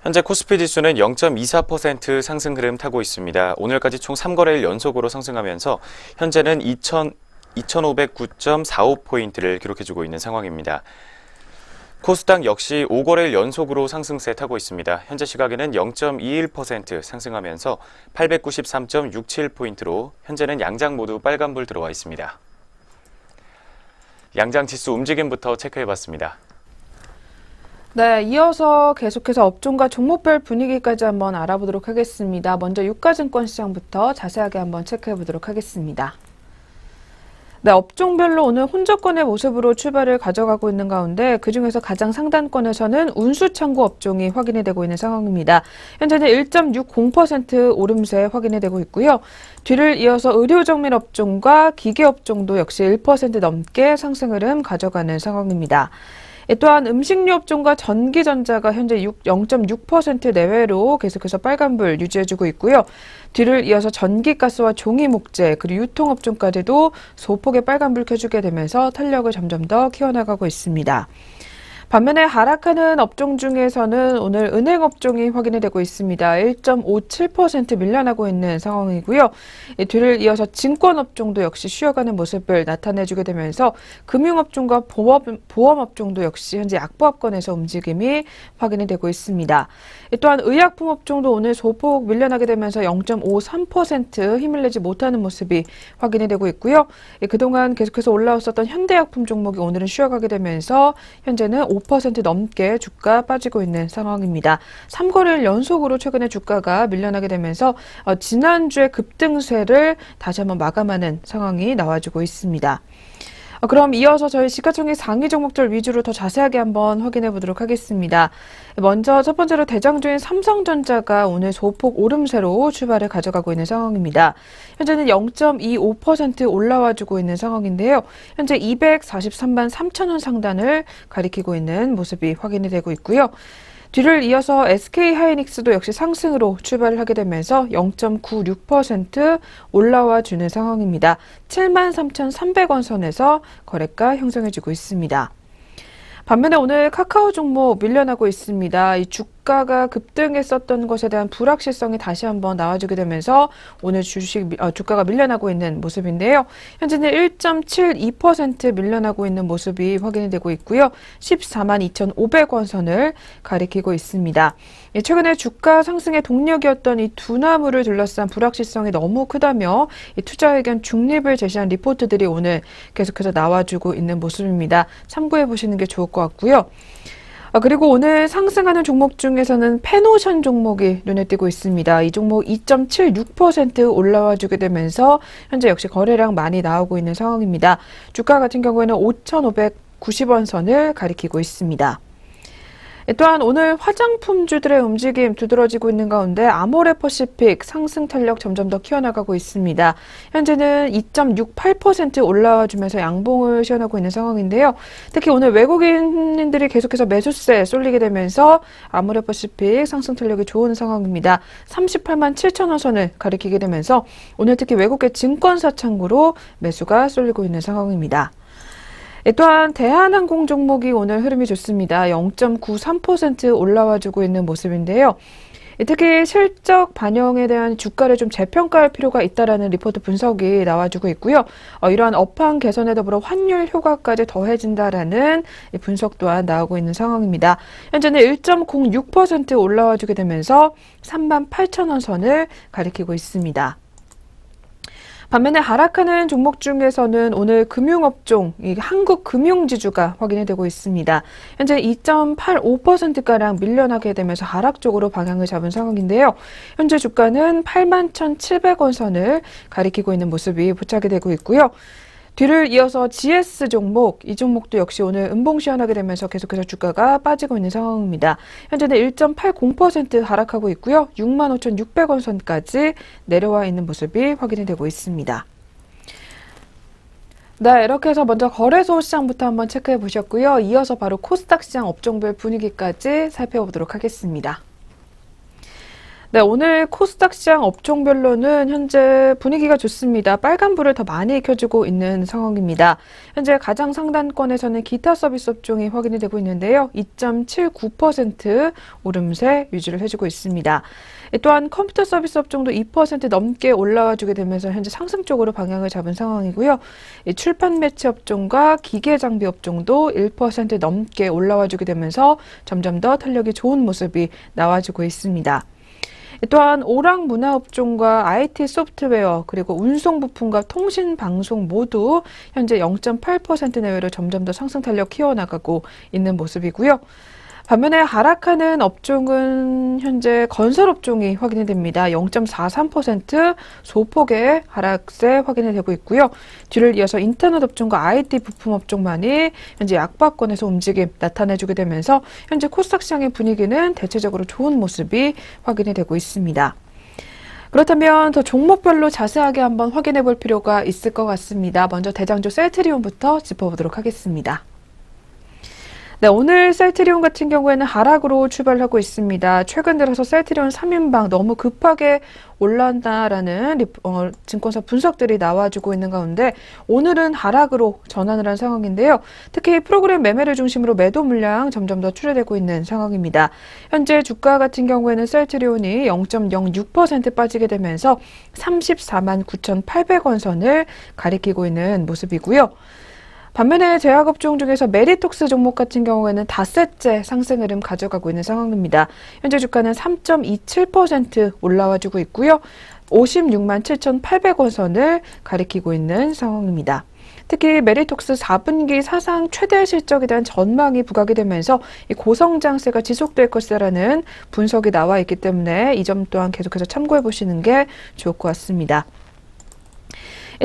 현재 코스피 지수는 0.24% 상승 흐름 타고 있습니다. 오늘까지 총 3거래일 연속으로 상승하면서 현재는 2,509.45포인트를 기록해주고 있는 상황입니다. 코스닥 역시 5거래일 연속으로 상승세 타고 있습니다. 현재 시각에는 0.21% 상승하면서 893.67포인트로 현재는 양장 모두 빨간불 들어와 있습니다. 양장 지수 움직임부터 체크해봤습니다. 네, 이어서 계속해서 업종과 종목별 분위기까지 한번 알아보도록 하겠습니다. 먼저 유가증권 시장부터 자세하게 한번 체크해 보도록 하겠습니다. 네, 업종별로 오늘 혼조권의 모습으로 출발을 가져가고 있는 가운데 그중에서 가장 상단권에서는 운수창고 업종이 확인이 되고 있는 상황입니다. 현재는 1.60% 오름세 확인이 되고 있고요. 뒤를 이어서 의료정밀 업종과 기계업종도 역시 1% 넘게 상승 흐름 가져가는 상황입니다. 또한 음식료 업종과 전기전자가 현재 0.6% 내외로 계속해서 빨간불 유지해주고 있고요. 뒤를 이어서 전기가스와 종이목재 그리고 유통업종까지도 소폭의 빨간불 켜주게 되면서 탄력을 점점 더 키워나가고 있습니다. 반면에 하락하는 업종 중에서는 오늘 은행업종이 확인이 되고 있습니다. 1.57% 밀려나고 있는 상황이고요. 뒤를 이어서 증권업종도 역시 쉬어가는 모습을 나타내주게 되면서 금융업종과 보험업종도 역시 현재 약보합권에서 움직임이 확인이 되고 있습니다. 또한 의약품업종도 오늘 소폭 밀려나게 되면서 0.53% 힘을 내지 못하는 모습이 확인이 되고 있고요. 그동안 계속해서 올라왔었던 현대약품 종목이 오늘은 쉬어가게 되면서 현재는 5% 넘게 주가 빠지고 있는 상황입니다. 3거래일 연속으로 최근에 주가가 밀려나게 되면서 지난주에 급등세를 다시 한번 마감하는 상황이 나와주고 있습니다. 그럼 이어서 저희 시가총액 상위 종목들 위주로 더 자세하게 한번 확인해 보도록 하겠습니다. 먼저 첫 번째로 대장주인 삼성전자가 오늘 소폭 오름세로 출발을 가져가고 있는 상황입니다. 현재는 0.25% 올라와주고 있는 상황인데요. 현재 243만 3천 원 상단을 가리키고 있는 모습이 확인이 되고 있고요. 뒤를 이어서 SK하이닉스도 역시 상승으로 출발을 하게 되면서 0.96% 올라와 주는 상황입니다. 73,300원 선에서 거래가 형성해주고 있습니다. 반면에 오늘 카카오 종목 밀려나고 있습니다. 이 주가가 급등했었던 것에 대한 불확실성이 다시 한번 나와주게 되면서 오늘 주가가 밀려나고 있는 모습인데요. 현재는 1.72% 밀려나고 있는 모습이 확인이 되고 있고요. 14만 2,500원 선을 가리키고 있습니다. 최근에 주가 상승의 동력이었던 이 두나무를 둘러싼 불확실성이 너무 크다며 이 투자 의견 중립을 제시한 리포트들이 오늘 계속해서 나와주고 있는 모습입니다. 참고해 보시는 게 좋을 것 같고요. 그리고 오늘 상승하는 종목 중에서는 페노션 종목이 눈에 띄고 있습니다. 이 종목 2.76% 올라와 주게 되면서 현재 역시 거래량 많이 나오고 있는 상황입니다. 주가 같은 경우에는 5,590원 선을 가리키고 있습니다. 또한 오늘 화장품주들의 움직임 두드러지고 있는 가운데 아모레퍼시픽 상승 탄력 점점 더 키워나가고 있습니다. 현재는 2.68% 올라와 주면서 양봉을 시현하고 있는 상황인데요. 특히 오늘 외국인들이 계속해서 매수세 쏠리게 되면서 아모레퍼시픽 상승 탄력이 좋은 상황입니다. 38만 7천 원 선을 가리키게 되면서 오늘 특히 외국계 증권사 창구로 매수가 쏠리고 있는 상황입니다. 또한 대한항공 종목이 오늘 흐름이 좋습니다. 0.93% 올라와주고 있는 모습인데요. 특히 실적 반영에 대한 주가를 좀 재평가할 필요가 있다라는 리포트 분석이 나와주고 있고요. 이러한 업황 개선에 더불어 환율 효과까지 더해진다라는 분석 또한 나오고 있는 상황입니다. 현재는 1.06% 올라와주게 되면서 38,000원 선을 가리키고 있습니다. 반면에 하락하는 종목 중에서는 오늘 금융업종, 한국금융지주가 확인이 되고 있습니다. 현재 2.85%가량 밀려나게 되면서 하락 쪽으로 방향을 잡은 상황인데요. 현재 주가는 81,700원 선을 가리키고 있는 모습이 포착이 되고 있고요. 뒤를 이어서 GS 종목, 이 종목도 역시 오늘 음봉시원하게 되면서 계속해서 주가가 빠지고 있는 상황입니다. 현재는 1.80% 하락하고 있고요. 65,600원 선까지 내려와 있는 모습이 확인이 되고 있습니다. 네, 이렇게 해서 먼저 거래소 시장부터 한번 체크해 보셨고요. 이어서 바로 코스닥 시장 업종별 분위기까지 살펴보도록 하겠습니다. 네, 오늘 코스닥 시장 업종별로는 현재 분위기가 좋습니다. 빨간불을 더 많이 켜주고 있는 상황입니다. 현재 가장 상단권에서는 기타 서비스 업종이 확인이 되고 있는데요. 2.79% 오름세 유지를 해주고 있습니다. 또한 컴퓨터 서비스 업종도 2% 넘게 올라와주게 되면서 현재 상승 쪽으로 방향을 잡은 상황이고요. 출판 매체 업종과 기계 장비 업종도 1% 넘게 올라와주게 되면서 점점 더 탄력이 좋은 모습이 나와주고 있습니다. 또한 오락 문화업종과 IT 소프트웨어 그리고 운송 부품과 통신 방송 모두 현재 0.8% 내외로 점점 더 상승 탄력 키워나가고 있는 모습이고요. 반면에 하락하는 업종은 현재 건설업종이 확인이 됩니다. 0.43% 소폭의 하락세 확인이 되고 있고요. 뒤를 이어서 인터넷 업종과 IT 부품 업종만이 현재 약박권에서 움직임 나타내주게 되면서 현재 코스닥 시장의 분위기는 대체적으로 좋은 모습이 확인이 되고 있습니다. 그렇다면 더 종목별로 자세하게 한번 확인해 볼 필요가 있을 것 같습니다. 먼저 대장주 셀트리온부터 짚어보도록 하겠습니다. 네, 오늘 셀트리온 같은 경우에는 하락으로 출발하고 있습니다. 최근 들어서 셀트리온 3인방 너무 급하게 올랐다라는 증권사 분석들이 나와주고 있는 가운데 오늘은 하락으로 전환을 한 상황인데요. 특히 프로그램 매매를 중심으로 매도 물량 점점 더 출회되고 있는 상황입니다. 현재 주가 같은 경우에는 셀트리온이 0.06% 빠지게 되면서 34만 9,800원 선을 가리키고 있는 모습이고요. 반면에 제약업종 중에서 메리톡스 종목 같은 경우에는 닷새째 상승 흐름 가져가고 있는 상황입니다. 현재 주가는 3.27% 올라와주고 있고요. 56만 7,800원 선을 가리키고 있는 상황입니다. 특히 메리톡스 4분기 사상 최대 실적에 대한 전망이 부각이 되면서 이 고성장세가 지속될 것이라는 분석이 나와 있기 때문에 이 점 또한 계속해서 참고해 보시는 게 좋을 것 같습니다.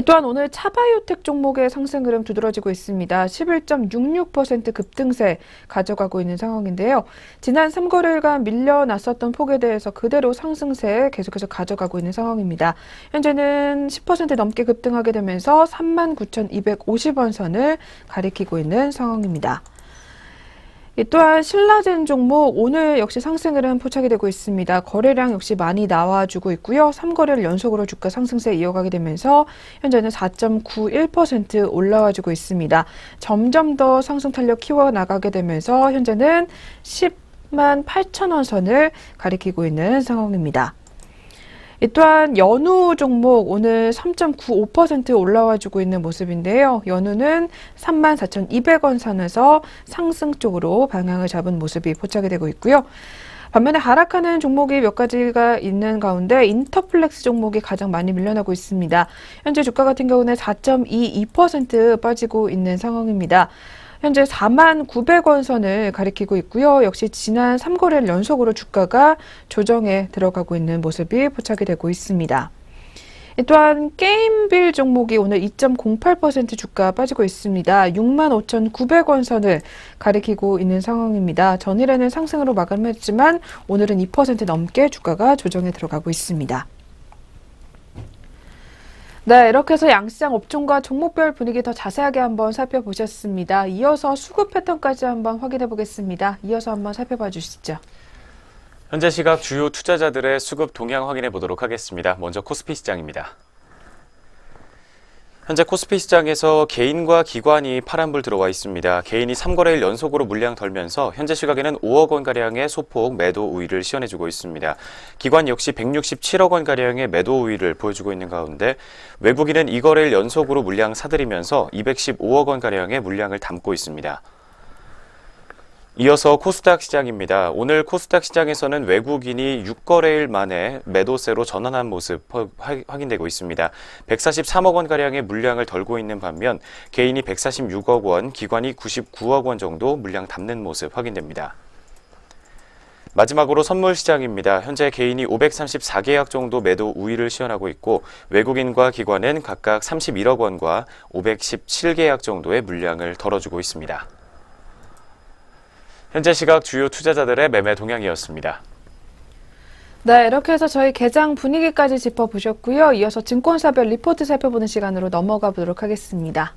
또한 오늘 차바이오텍 종목의 상승 흐름 두드러지고 있습니다. 11.66% 급등세 가져가고 있는 상황인데요. 지난 3거래일간 밀려났었던 폭에 대해서 그대로 상승세 계속해서 가져가고 있는 상황입니다. 현재는 10% 넘게 급등하게 되면서 39,250원 선을 가리키고 있는 상황입니다. 또한 신라젠 종목 오늘 역시 상승 흐름 포착이 되고 있습니다. 거래량 역시 많이 나와주고 있고요. 3거래를 연속으로 주가 상승세 이어가게 되면서 현재는 4.91% 올라와주고 있습니다. 점점 더 상승 탄력 키워나가게 되면서 현재는 10만 8천원 선을 가리키고 있는 상황입니다. 또한 연우 종목 오늘 3.95% 올라와주고 있는 모습인데요. 연우는 34,200원 선에서 상승 쪽으로 방향을 잡은 모습이 포착이 되고 있고요. 반면에 하락하는 종목이 몇 가지가 있는 가운데 인터플렉스 종목이 가장 많이 밀려나고 있습니다. 현재 주가 같은 경우는 4.22% 빠지고 있는 상황입니다. 현재 4만 900원 선을 가리키고 있고요. 역시 지난 3거래일 연속으로 주가가 조정에 들어가고 있는 모습이 포착이 되고 있습니다. 또한 게임빌 종목이 오늘 2.08% 주가 빠지고 있습니다. 65,900원 선을 가리키고 있는 상황입니다. 전일에는 상승으로 마감했지만 오늘은 2% 넘게 주가가 조정에 들어가고 있습니다. 네, 이렇게 해서 양시장 업종과 종목별 분위기 더 자세하게 한번 살펴보셨습니다. 이어서 수급 패턴까지 한번 확인해 보겠습니다. 이어서 한번 살펴봐 주시죠. 현재 시각 주요 투자자들의 수급 동향 확인해 보도록 하겠습니다. 먼저 코스피 시장입니다. 현재 코스피 시장에서 개인과 기관이 파란불 들어와 있습니다. 개인이 3거래일 연속으로 물량 덜면서 현재 시각에는 5억 원가량의 소폭 매도 우위를 시현해주고 있습니다. 기관 역시 167억 원가량의 매도 우위를 보여주고 있는 가운데 외국인은 2거래일 연속으로 물량 사들이면서 215억 원가량의 물량을 담고 있습니다. 이어서 코스닥 시장입니다. 오늘 코스닥 시장에서는 외국인이 6거래일 만에 매도세로 전환한 모습 확인되고 있습니다. 143억 원가량의 물량을 덜고 있는 반면 개인이 146억 원, 기관이 99억 원 정도 물량 담는 모습 확인됩니다. 마지막으로 선물 시장입니다. 현재 개인이 534계약 정도 매도 우위를 시현하고 있고 외국인과 기관은 각각 31억 원과 517계약 정도의 물량을 덜어주고 있습니다. 현재 시각 주요 투자자들의 매매 동향이었습니다. 네, 이렇게 해서 저희 개장 분위기까지 짚어보셨고요. 이어서 증권사별 리포트 살펴보는 시간으로 넘어가 보도록 하겠습니다.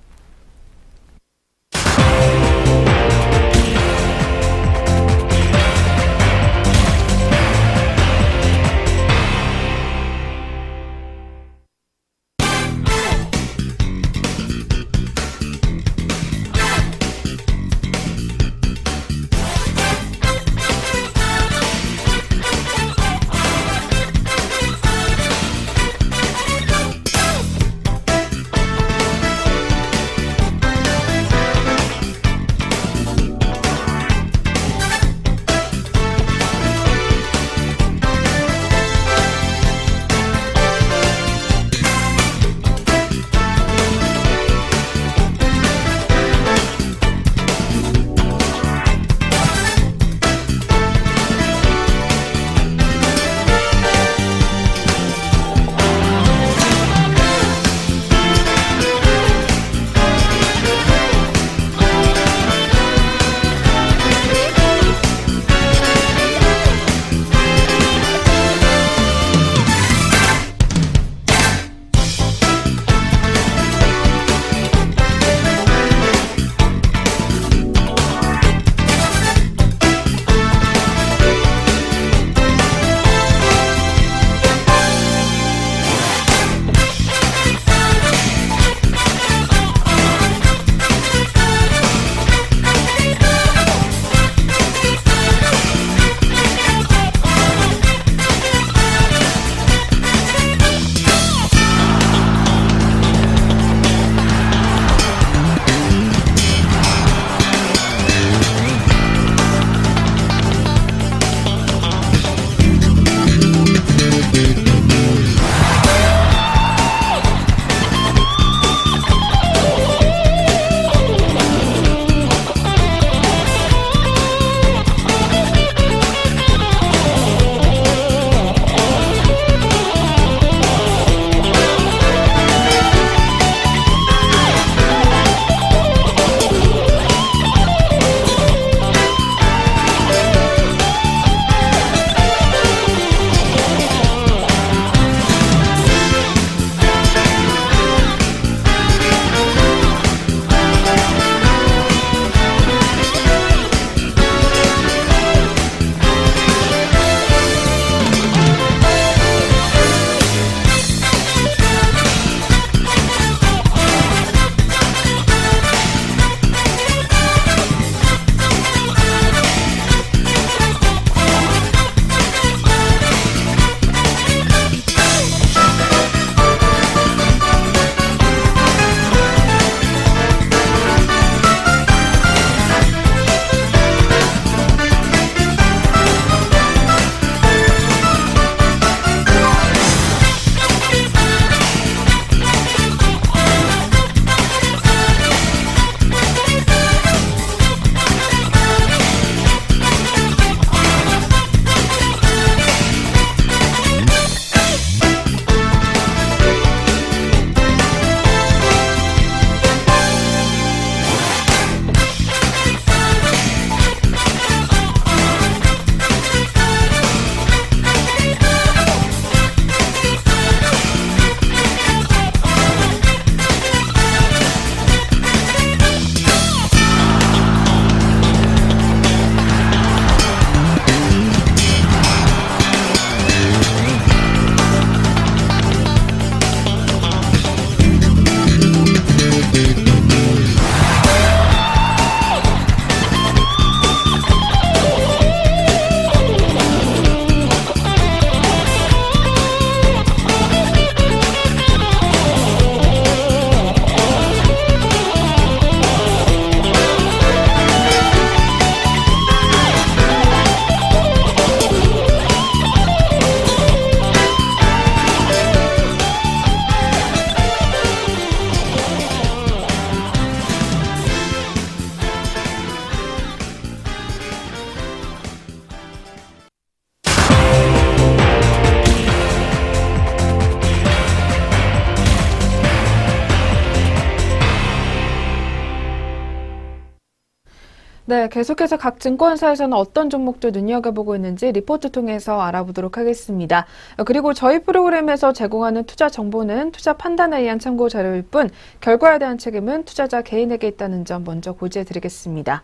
네, 계속해서 각 증권사에서는 어떤 종목들 눈여겨보고 있는지 리포트 통해서 알아보도록 하겠습니다. 그리고 저희 프로그램에서 제공하는 투자 정보는 투자 판단에 의한 참고 자료일 뿐 결과에 대한 책임은 투자자 개인에게 있다는 점 먼저 고지해드리겠습니다.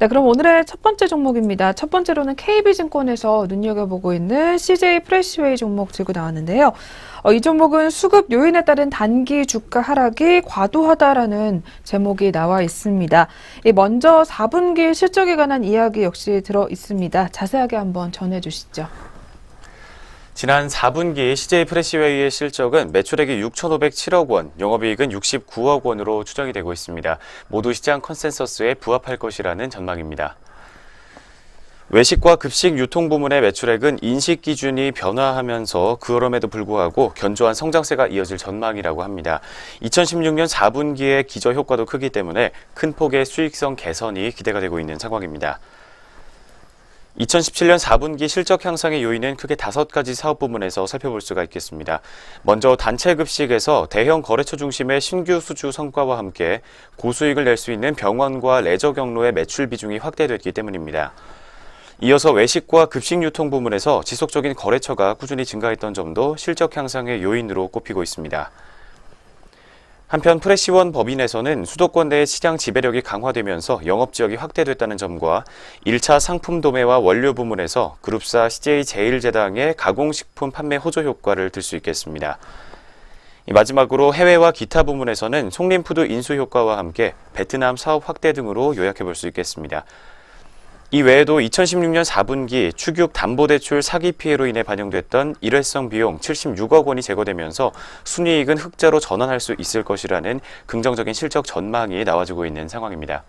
네, 그럼 오늘의 첫 번째 종목입니다. 첫 번째로는 KB증권에서 눈여겨보고 있는 CJ 프레시웨이 종목 들고 나왔는데요. 이 종목은 수급 요인에 따른 단기 주가 하락이 과도하다라는 제목이 나와 있습니다. 먼저 4분기 실적에 관한 이야기 역시 들어 있습니다. 자세하게 한번 전해주시죠. 지난 4분기 CJ 프레시웨이의 실적은 매출액이 6,507억 원, 영업이익은 69억 원으로 추정이 되고 있습니다. 모두 시장 컨센서스에 부합할 것이라는 전망입니다. 외식과 급식 유통 부문의 매출액은 인식 기준이 변화하면서 그럼에도 불구하고 견조한 성장세가 이어질 전망이라고 합니다. 2016년 4분기의 기저 효과도 크기 때문에 큰 폭의 수익성 개선이 기대가 되고 있는 상황입니다. 2017년 4분기 실적 향상의 요인은 크게 5가지 사업 부문에서 살펴볼 수가 있겠습니다. 먼저 단체 급식에서 대형 거래처 중심의 신규 수주 성과와 함께 고수익을 낼 수 있는 병원과 레저 경로의 매출 비중이 확대됐기 때문입니다. 이어서 외식과 급식 유통 부문에서 지속적인 거래처가 꾸준히 증가했던 점도 실적 향상의 요인으로 꼽히고 있습니다. 한편 프레시원 법인에서는 수도권 내 시장 지배력이 강화되면서 영업지역이 확대됐다는 점과 1차 상품 도매와 원료 부문에서 그룹사 CJ제일제당의 가공식품 판매 호조 효과를 들 수 있겠습니다. 마지막으로 해외와 기타 부문에서는 송림푸드 인수 효과와 함께 베트남 사업 확대 등으로 요약해 볼 수 있겠습니다. 이 외에도 2016년 4분기 축육 담보대출 사기 피해로 인해 반영됐던 일회성 비용 76억 원이 제거되면서 순이익은 흑자로 전환할 수 있을 것이라는 긍정적인 실적 전망이 나와주고 있는 상황입니다.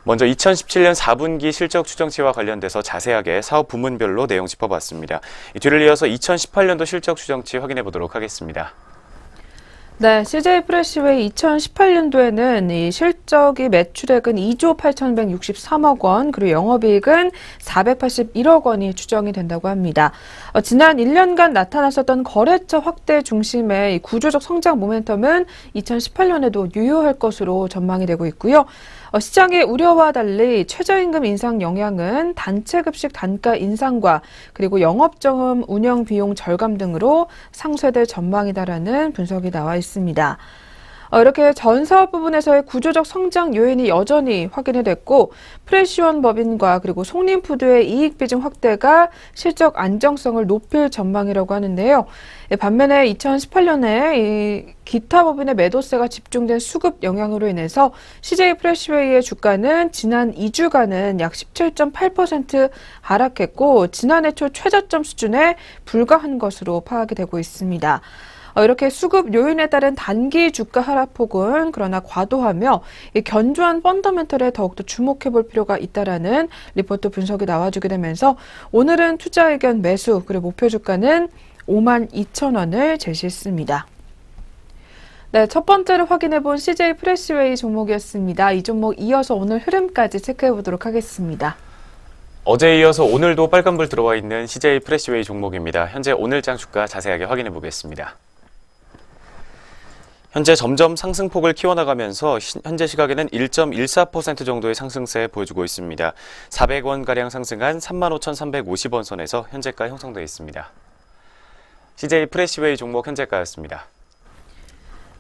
먼저 2017년 4분기 실적 추정치와 관련돼서 자세하게 사업 부문별로 내용 짚어봤습니다. 뒤를 이어서 2018년도 실적 추정치 확인해 보도록 하겠습니다. 네, CJ 프레시웨이 2018년도에는 이 실적이 매출액은 2조 8,163억 원, 그리고 영업이익은 481억 원이 추정이 된다고 합니다. 지난 1년간 나타났었던 거래처 확대 중심의 이 구조적 성장 모멘텀은 2018년에도 유효할 것으로 전망이 되고 있고요. 시장의 우려와 달리 최저임금 인상 영향은 단체 급식 단가 인상과 그리고 영업정음 운영 비용 절감 등으로 상쇄될 전망이다라는 분석이 나와 있습니다. 이렇게 전 사업 부분에서의 구조적 성장 요인이 여전히 확인이 됐고 프레시원 법인과 그리고 송림푸드의 이익 비중 확대가 실적 안정성을 높일 전망이라고 하는데요. 반면에 2018년에 이 기타 법인의 매도세가 집중된 수급 영향으로 인해서 CJ 프레시웨이의 주가는 지난 2주간은 약 17.8% 하락했고 지난해 초 최저점 수준에 불과한 것으로 파악이 되고 있습니다. 이렇게 수급 요인에 따른 단기 주가 하락폭은 그러나 과도하며 견조한 펀더멘털에 더욱더 주목해 볼 필요가 있다라는 리포트 분석이 나와주게 되면서 오늘은 투자 의견 매수 그리고 목표 주가는 52,000원을 제시했습니다. 네, 첫 번째로 확인해 본 CJ 프레시웨이 종목이었습니다. 이 종목 이어서 오늘 흐름까지 체크해 보도록 하겠습니다. 어제에 이어서 오늘도 빨간불 들어와 있는 CJ 프레시웨이 종목입니다. 현재 오늘장 주가 자세하게 확인해 보겠습니다. 현재 점점 상승폭을 키워나가면서 현재 시각에는 1.14% 정도의 상승세 보여주고 있습니다. 400원가량 상승한 35,350원 선에서 현재가 형성되어 있습니다. CJ 프레시웨이 종목 현재가였습니다.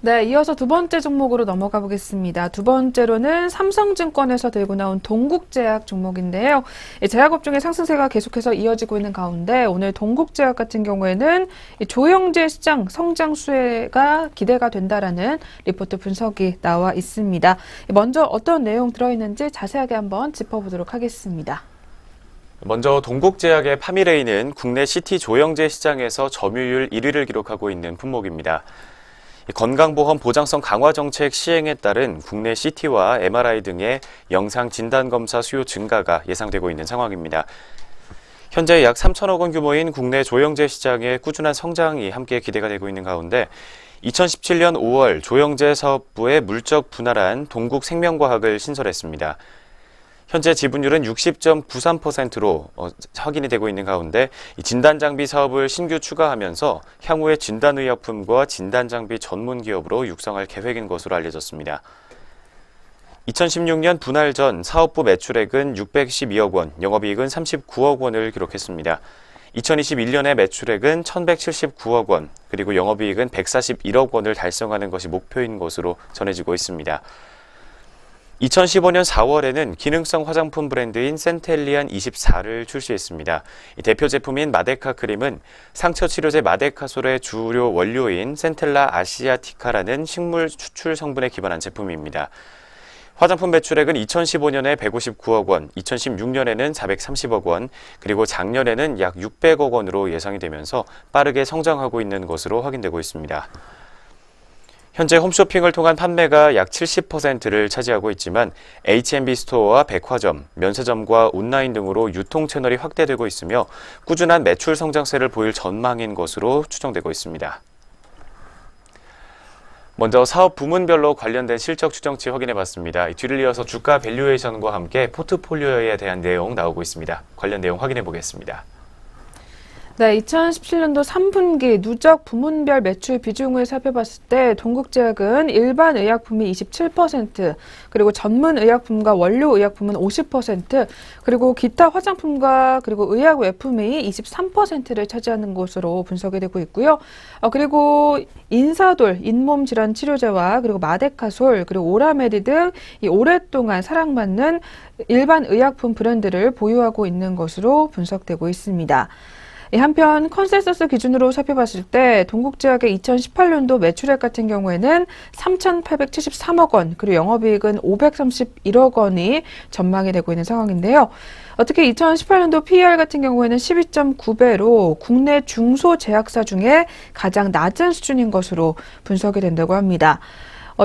네, 이어서 두 번째 종목으로 넘어가 보겠습니다. 두 번째로는 삼성증권에서 들고 나온 동국제약 종목인데요. 제약업종의 상승세가 계속해서 이어지고 있는 가운데 오늘 동국제약 같은 경우에는 조영제 시장 성장 수혜가 기대가 된다라는 리포트 분석이 나와 있습니다. 먼저 어떤 내용 들어있는지 자세하게 한번 짚어보도록 하겠습니다. 먼저 동국제약의 파미레이는 국내 CT 조영제 시장에서 점유율 1위를 기록하고 있는 품목입니다. 건강보험 보장성 강화 정책 시행에 따른 국내 CT와 MRI 등의 영상 진단검사 수요 증가가 예상되고 있는 상황입니다. 현재 약 3천억 원 규모인 국내 조영제 시장의 꾸준한 성장이 함께 기대가 되고 있는 가운데 2017년 5월 조영제 사업부에 물적 분할한 동국생명과학을 신설했습니다. 현재 지분율은 60.93%로 확인이 되고 있는 가운데 진단장비 사업을 신규 추가하면서 향후에 진단의약품과 진단장비 전문 기업으로 육성할 계획인 것으로 알려졌습니다. 2016년 분할 전 사업부 매출액은 612억 원, 영업이익은 39억 원을 기록했습니다. 2021년에 매출액은 1,179억 원, 그리고 영업이익은 141억 원을 달성하는 것이 목표인 것으로 전해지고 있습니다. 2015년 4월에는 기능성 화장품 브랜드인 센텔리안 24를 출시했습니다. 이 대표 제품인 마데카 크림은 상처 치료제 마데카솔의 주요 원료인 센텔라 아시아티카라는 식물 추출 성분에 기반한 제품입니다. 화장품 매출액은 2015년에 159억 원, 2016년에는 430억 원, 그리고 작년에는 약 600억 원으로 예상이 되면서 빠르게 성장하고 있는 것으로 확인되고 있습니다. 현재 홈쇼핑을 통한 판매가 약 70%를 차지하고 있지만 H&B 스토어와 백화점, 면세점과 온라인 등으로 유통 채널이 확대되고 있으며 꾸준한 매출 성장세를 보일 전망인 것으로 추정되고 있습니다. 먼저 사업 부문별로 관련된 실적 추정치 확인해봤습니다. 뒤를 이어서 주가 밸류에이션과 함께 포트폴리오에 대한 내용 나오고 있습니다. 관련 내용 확인해보겠습니다. 네, 2017년도 3분기 누적 부문별 매출 비중을 살펴봤을 때 동국제약은 일반 의약품이 27%, 그리고 전문 의약품과 원료 의약품은 50%, 그리고 기타 화장품과 그리고 의약 외품이 23%를 차지하는 것으로 분석이 되고 있고요. 그리고 인사돌, 잇몸 질환 치료제와 그리고 마데카솔, 그리고 오라메디 등 이 오랫동안 사랑받는 일반 의약품 브랜드를 보유하고 있는 것으로 분석되고 있습니다. 한편 컨센서스 기준으로 살펴봤을 때 동국제약의 2018년도 매출액 같은 경우에는 3,873억 원, 그리고 영업이익은 531억 원이 전망이 되고 있는 상황인데요. 특히 2018년도 PER 같은 경우에는 12.9배로 국내 중소제약사 중에 가장 낮은 수준인 것으로 분석이 된다고 합니다.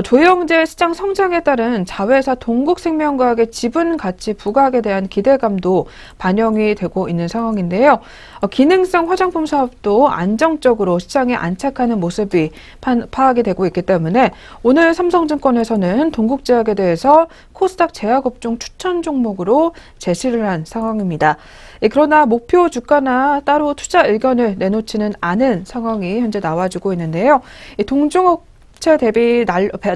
조영제 시장 성장에 따른 자회사 동국생명과학의 지분 가치 부각에 대한 기대감도 반영이 되고 있는 상황인데요. 기능성 화장품 사업도 안정적으로 시장에 안착하는 모습이 파악이 되고 있기 때문에 오늘 삼성증권에서는 동국제약에 대해서 코스닥 제약업종 추천 종목으로 제시를 한 상황입니다. 그러나 목표 주가나 따로 투자 의견을 내놓지는 않은 상황이 현재 나와주고 있는데요. 동종업 체 대비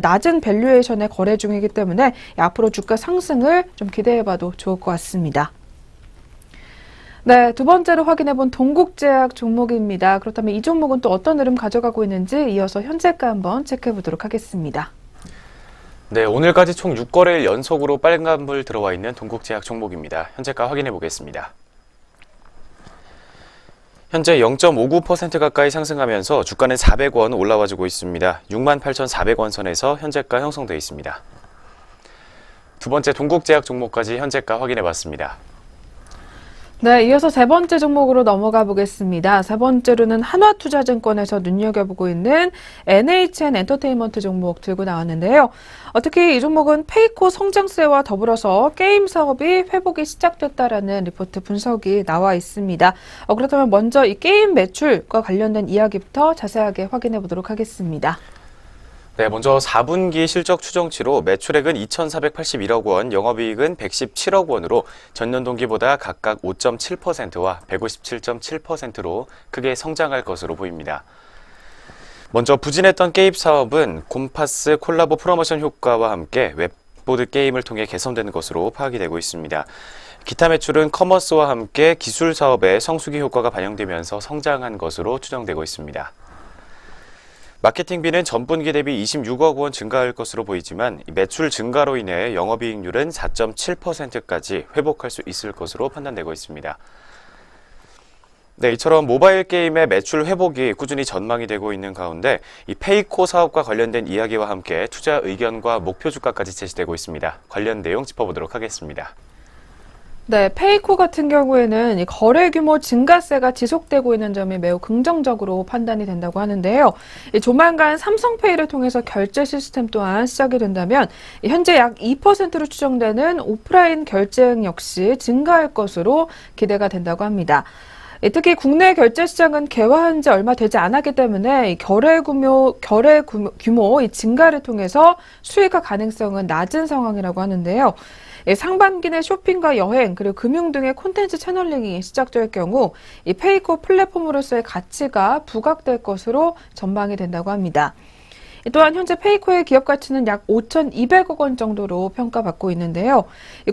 낮은 밸류에이션의 거래 중이기 때문에 앞으로 주가 상승을 좀 기대해봐도 좋을 것 같습니다. 네, 두 번째로 확인해본 동국제약 종목입니다. 그렇다면 이 종목은 또 어떤 흐름 가져가고 있는지 이어서 현재가 한번 체크해보도록 하겠습니다. 네, 오늘까지 총 6거래일 연속으로 빨간불 들어와 있는 동국제약 종목입니다. 현재가 확인해 보겠습니다. 현재 0.59% 가까이 상승하면서 주가는 400원 올라와주고 있습니다. 68,400원 선에서 현재가 형성되어 있습니다. 두 번째 동국제약 종목까지 현재가 확인해봤습니다. 네, 이어서 세 번째 종목으로 넘어가 보겠습니다. 세 번째로는 한화투자증권에서 눈여겨보고 있는 NHN 엔터테인먼트 종목 들고 나왔는데요. 특히 이 종목은 페이코 성장세와 더불어서 게임 사업이 회복이 시작됐다라는 리포트 분석이 나와 있습니다. 그렇다면 먼저 이 게임 매출과 관련된 이야기부터 자세하게 확인해 보도록 하겠습니다. 네, 먼저 4분기 실적 추정치로 매출액은 2,481억 원, 영업이익은 117억 원으로 전년 동기보다 각각 5.7%와 157.7%로 크게 성장할 것으로 보입니다. 먼저 부진했던 게임 사업은 곰파스 콜라보 프로모션 효과와 함께 웹보드 게임을 통해 개선되는 것으로 파악이 되고 있습니다. 기타 매출은 커머스와 함께 기술 사업의 성수기 효과가 반영되면서 성장한 것으로 추정되고 있습니다. 마케팅비는 전분기 대비 26억 원 증가할 것으로 보이지만 매출 증가로 인해 영업이익률은 4.7%까지 회복할 수 있을 것으로 판단되고 있습니다. 네, 이처럼 모바일 게임의 매출 회복이 꾸준히 전망이 되고 있는 가운데 이 페이코 사업과 관련된 이야기와 함께 투자 의견과 목표 주가까지 제시되고 있습니다. 관련 내용 짚어보도록 하겠습니다. 네, 페이코 같은 경우에는 이 거래 규모 증가세가 지속되고 있는 점이 매우 긍정적으로 판단이 된다고 하는데요. 조만간 삼성페이를 통해서 결제 시스템 또한 시작이 된다면 현재 약 2%로 추정되는 오프라인 결제액 역시 증가할 것으로 기대가 된다고 합니다. 특히 국내 결제 시장은 개화한 지 얼마 되지 않았기 때문에 거래 규모 이 증가를 통해서 수익화 가능성은 낮은 상황이라고 하는데요. 상반기 내 쇼핑과 여행 그리고 금융 등의 콘텐츠 채널링이 시작될 경우 이 페이코 플랫폼으로서의 가치가 부각될 것으로 전망이 된다고 합니다. 또한 현재 페이코의 기업 가치는 약 5,200억 원 정도로 평가받고 있는데요.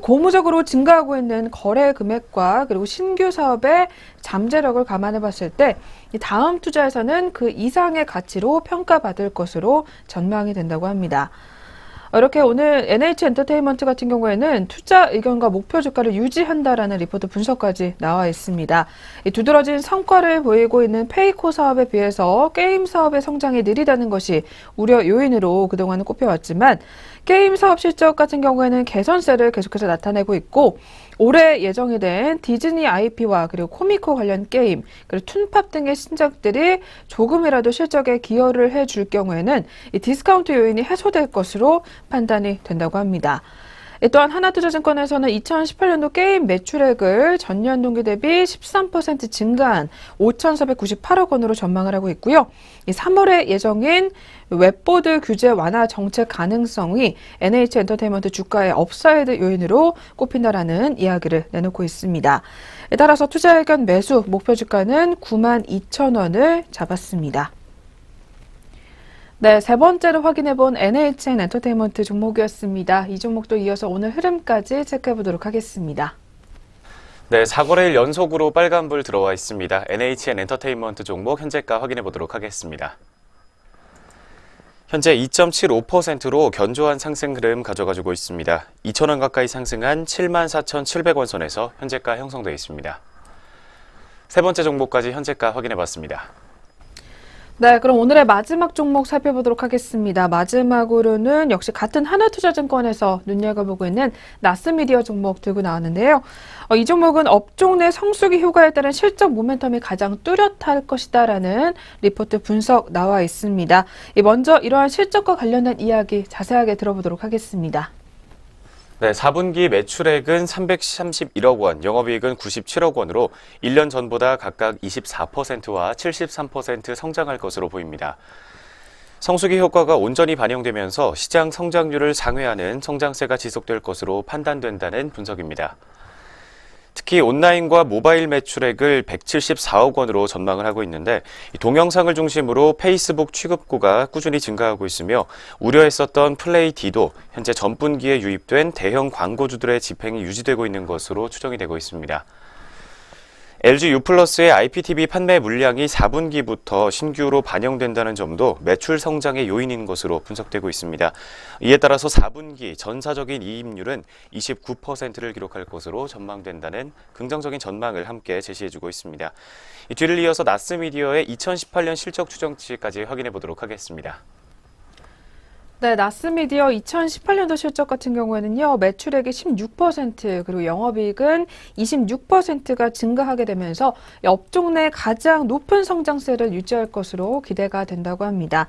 고무적으로 증가하고 있는 거래 금액과 그리고 신규 사업의 잠재력을 감안해 봤을 때 다음 투자에서는 그 이상의 가치로 평가받을 것으로 전망이 된다고 합니다. 이렇게 오늘 NH엔터테인먼트 같은 경우에는 투자 의견과 목표 주가를 유지한다라는 리포트 분석까지 나와 있습니다. 두드러진 성과를 보이고 있는 페이코 사업에 비해서 게임 사업의 성장이 느리다는 것이 우려 요인으로 그동안은 꼽혀왔지만 게임 사업 실적 같은 경우에는 개선세를 계속해서 나타내고 있고 올해 예정이 된 디즈니 IP와 그리고 코미코 관련 게임, 그리고 툰팝 등의 신작들이 조금이라도 실적에 기여를 해줄 경우에는 이 디스카운트 요인이 해소될 것으로 판단이 된다고 합니다. 또한 하나투자증권에서는 2018년도 게임 매출액을 전년 동기 대비 13% 증가한 5,498억 원으로 전망을 하고 있고요. 3월에 예정인 웹보드 규제 완화 정책 가능성이 NH엔터테인먼트 주가의 업사이드 요인으로 꼽힌다라는 이야기를 내놓고 있습니다. 따라서 투자 의견 매수 목표 주가는 92,000원을 잡았습니다. 네, 세 번째로 확인해본 NH엔터테인먼트 종목이었습니다. 이 종목도 이어서 오늘 흐름까지 체크해보도록 하겠습니다. 네, 4거래일 연속으로 빨간불 들어와 있습니다. NH엔터테인먼트 종목 현재가 확인해보도록 하겠습니다. 현재 2.75%로 견조한 상승 흐름 가져가지고 있습니다. 2,000원 가까이 상승한 74,700원 선에서 현재가 형성되어 있습니다. 세 번째 종목까지 현재가 확인해봤습니다. 네, 그럼 오늘의 마지막 종목 살펴보도록 하겠습니다. 마지막으로는 역시 같은 하나투자증권에서 눈여겨보고 있는 나스미디어 종목 들고 나왔는데요. 이 종목은 업종 내 성수기 효과에 따른 실적 모멘텀이 가장 뚜렷할 것이다라는 리포트 분석 나와 있습니다. 먼저 이러한 실적과 관련된 이야기 자세하게 들어보도록 하겠습니다. 네, 4분기 매출액은 331억 원, 영업이익은 97억 원으로 1년 전보다 각각 24%와 73% 성장할 것으로 보입니다. 성수기 효과가 온전히 반영되면서 시장 성장률을 상회하는 성장세가 지속될 것으로 판단된다는 분석입니다. 특히 온라인과 모바일 매출액을 174억 원으로 전망을 하고 있는데 동영상을 중심으로 페이스북 취급구가 꾸준히 증가하고 있으며 우려했었던 플레이 D도 현재 전분기에 유입된 대형 광고주들의 집행이 유지되고 있는 것으로 추정이 되고 있습니다. LG U+의 IPTV 판매 물량이 4분기부터 신규로 반영된다는 점도 매출 성장의 요인인 것으로 분석되고 있습니다. 이에 따라서 4분기 전사적인 이익률은 29%를 기록할 것으로 전망된다는 긍정적인 전망을 함께 제시해주고 있습니다. 이 뒤를 이어서 나스미디어의 2018년 실적 추정치까지 확인해 보도록 하겠습니다. 네, 나스미디어 2018년도 실적 같은 경우에는요, 매출액이 16% 그리고 영업이익은 26%가 증가하게 되면서 업종 내 가장 높은 성장세를 유지할 것으로 기대가 된다고 합니다.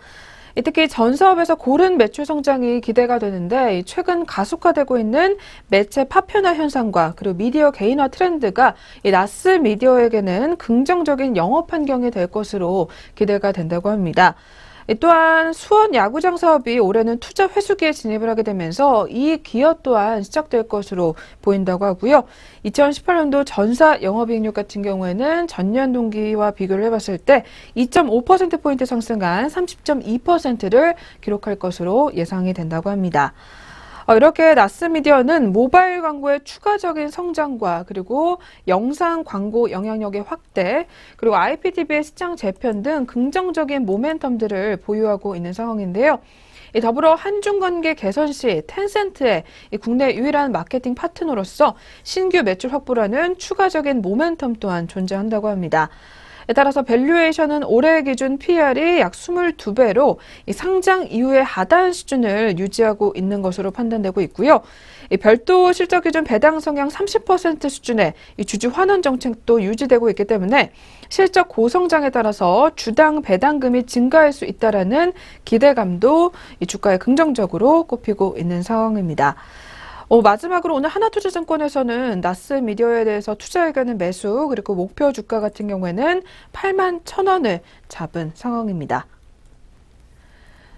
특히 전 사업에서 고른 매출 성장이 기대가 되는데 최근 가속화되고 있는 매체 파편화 현상과 그리고 미디어 개인화 트렌드가 이 나스미디어에게는 긍정적인 영업 환경이 될 것으로 기대가 된다고 합니다. 또한 수원 야구장 사업이 올해는 투자 회수기에 진입을 하게 되면서 이익 기여 또한 시작될 것으로 보인다고 하고요. 2018년도 전사 영업이익률 같은 경우에는 전년 동기와 비교를 해봤을 때 2.5%포인트 상승한 30.2%를 기록할 것으로 예상이 된다고 합니다. 이렇게 나스미디어는 모바일 광고의 추가적인 성장과 그리고 영상 광고 영향력의 확대, 그리고 IPTV의 시장 재편 등 긍정적인 모멘텀들을 보유하고 있는 상황인데요. 더불어 한중관계 개선 시 텐센트의 국내 유일한 마케팅 파트너로서 신규 매출 확보라는 추가적인 모멘텀 또한 존재한다고 합니다. 따라서 밸류에이션은 올해 기준 PR이 약 22배로 상장 이후의 하단 수준을 유지하고 있는 것으로 판단되고 있고요. 별도 실적 기준 배당 성향 30% 수준의 주주 환원 정책도 유지되고 있기 때문에 실적 고성장에 따라서 주당 배당금이 증가할 수 있다라는 기대감도 주가에 긍정적으로 꼽히고 있는 상황입니다. 마지막으로 오늘 하나투자증권에서는 나스미디어에 대해서 투자 의견은 매수 그리고 목표 주가 같은 경우에는 81,000원을 잡은 상황입니다.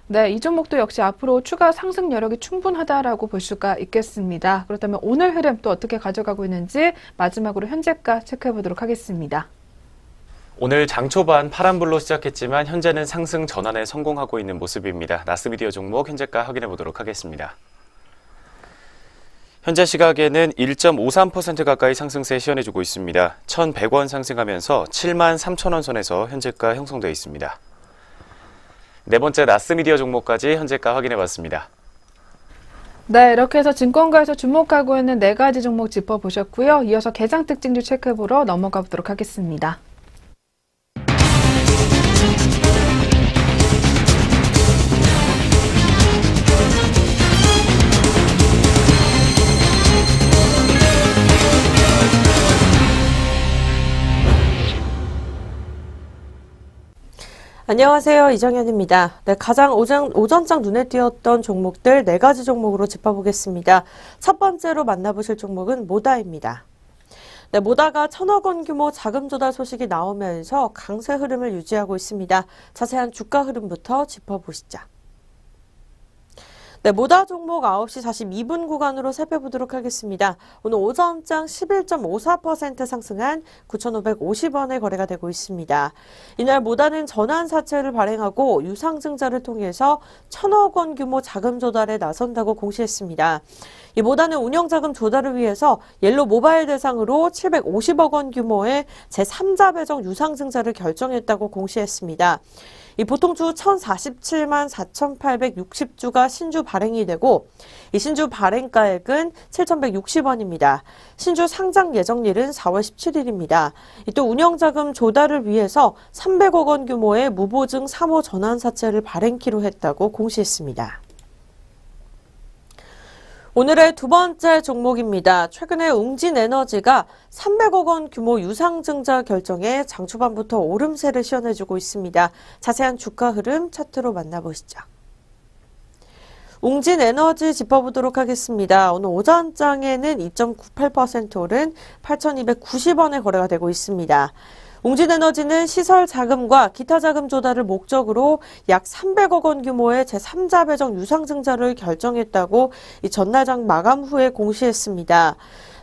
네, 이 종목도 역시 앞으로 추가 상승 여력이 충분하다라고 볼 수가 있겠습니다. 그렇다면 오늘 흐름 또 어떻게 가져가고 있는지 마지막으로 현재가 체크해 보도록 하겠습니다. 오늘 장 초반 파란불로 시작했지만 현재는 상승 전환에 성공하고 있는 모습입니다. 나스미디어 종목 현재가 확인해 보도록 하겠습니다. 현재 시각에는 1.53% 가까이 상승세 시현해주고 있습니다. 1,100원 상승하면서 7만 3천 선에서 현재가 형성되어 있습니다. 네 번째 나스미디어 종목까지 현재가 확인해 봤습니다. 네, 이렇게 해서 증권가에서 주목하고 있는 4가지 종목 짚어보셨고요. 이어서 개장 특징주 체크해보러 넘어가 보도록 하겠습니다. 안녕하세요. 이정현입니다. 네, 가장 오전장 눈에 띄었던 종목들 4가지 종목으로 짚어보겠습니다. 첫 번째로 만나보실 종목은 모다입니다. 네, 모다가 1,000억 원 규모 자금 조달 소식이 나오면서 강세 흐름을 유지하고 있습니다. 자세한 주가 흐름부터 짚어보시죠. 네, 모다 종목 9시 42분 구간으로 살펴보도록 하겠습니다. 오늘 오전장 11.54% 상승한 9,550원에 거래가 되고 있습니다. 이날 모다는 전환사채를 발행하고 유상증자를 통해서 1,000억 원 규모 자금 조달에 나선다고 공시했습니다. 이 모다는 운영자금 조달을 위해서 옐로 모바일 대상으로 750억 원 규모의 제3자 배정 유상증자를 결정했다고 공시했습니다. 이 보통주 1,047만 4,860주가 신주 발행이 되고 이 신주 발행가액은 7,160원입니다. 신주 상장 예정일은 4월 17일입니다. 또 운영자금 조달을 위해서 300억 원 규모의 무보증 3호 전환사채를 발행키로 했다고 공시했습니다. 오늘의 두 번째 종목입니다. 최근에 웅진에너지가 300억 원 규모 유상증자 결정에 장 초반부터 오름세를 시현해주고 있습니다. 자세한 주가 흐름 차트로 만나보시죠. 웅진에너지 짚어보도록 하겠습니다. 오늘 오전장에는 2.98% 오른 8,290원에 거래가 되고 있습니다. 웅진에너지는 시설 자금과 기타 자금 조달을 목적으로 약 300억 원 규모의 제3자 배정 유상증자를 결정했다고 이 전날장 마감 후에 공시했습니다.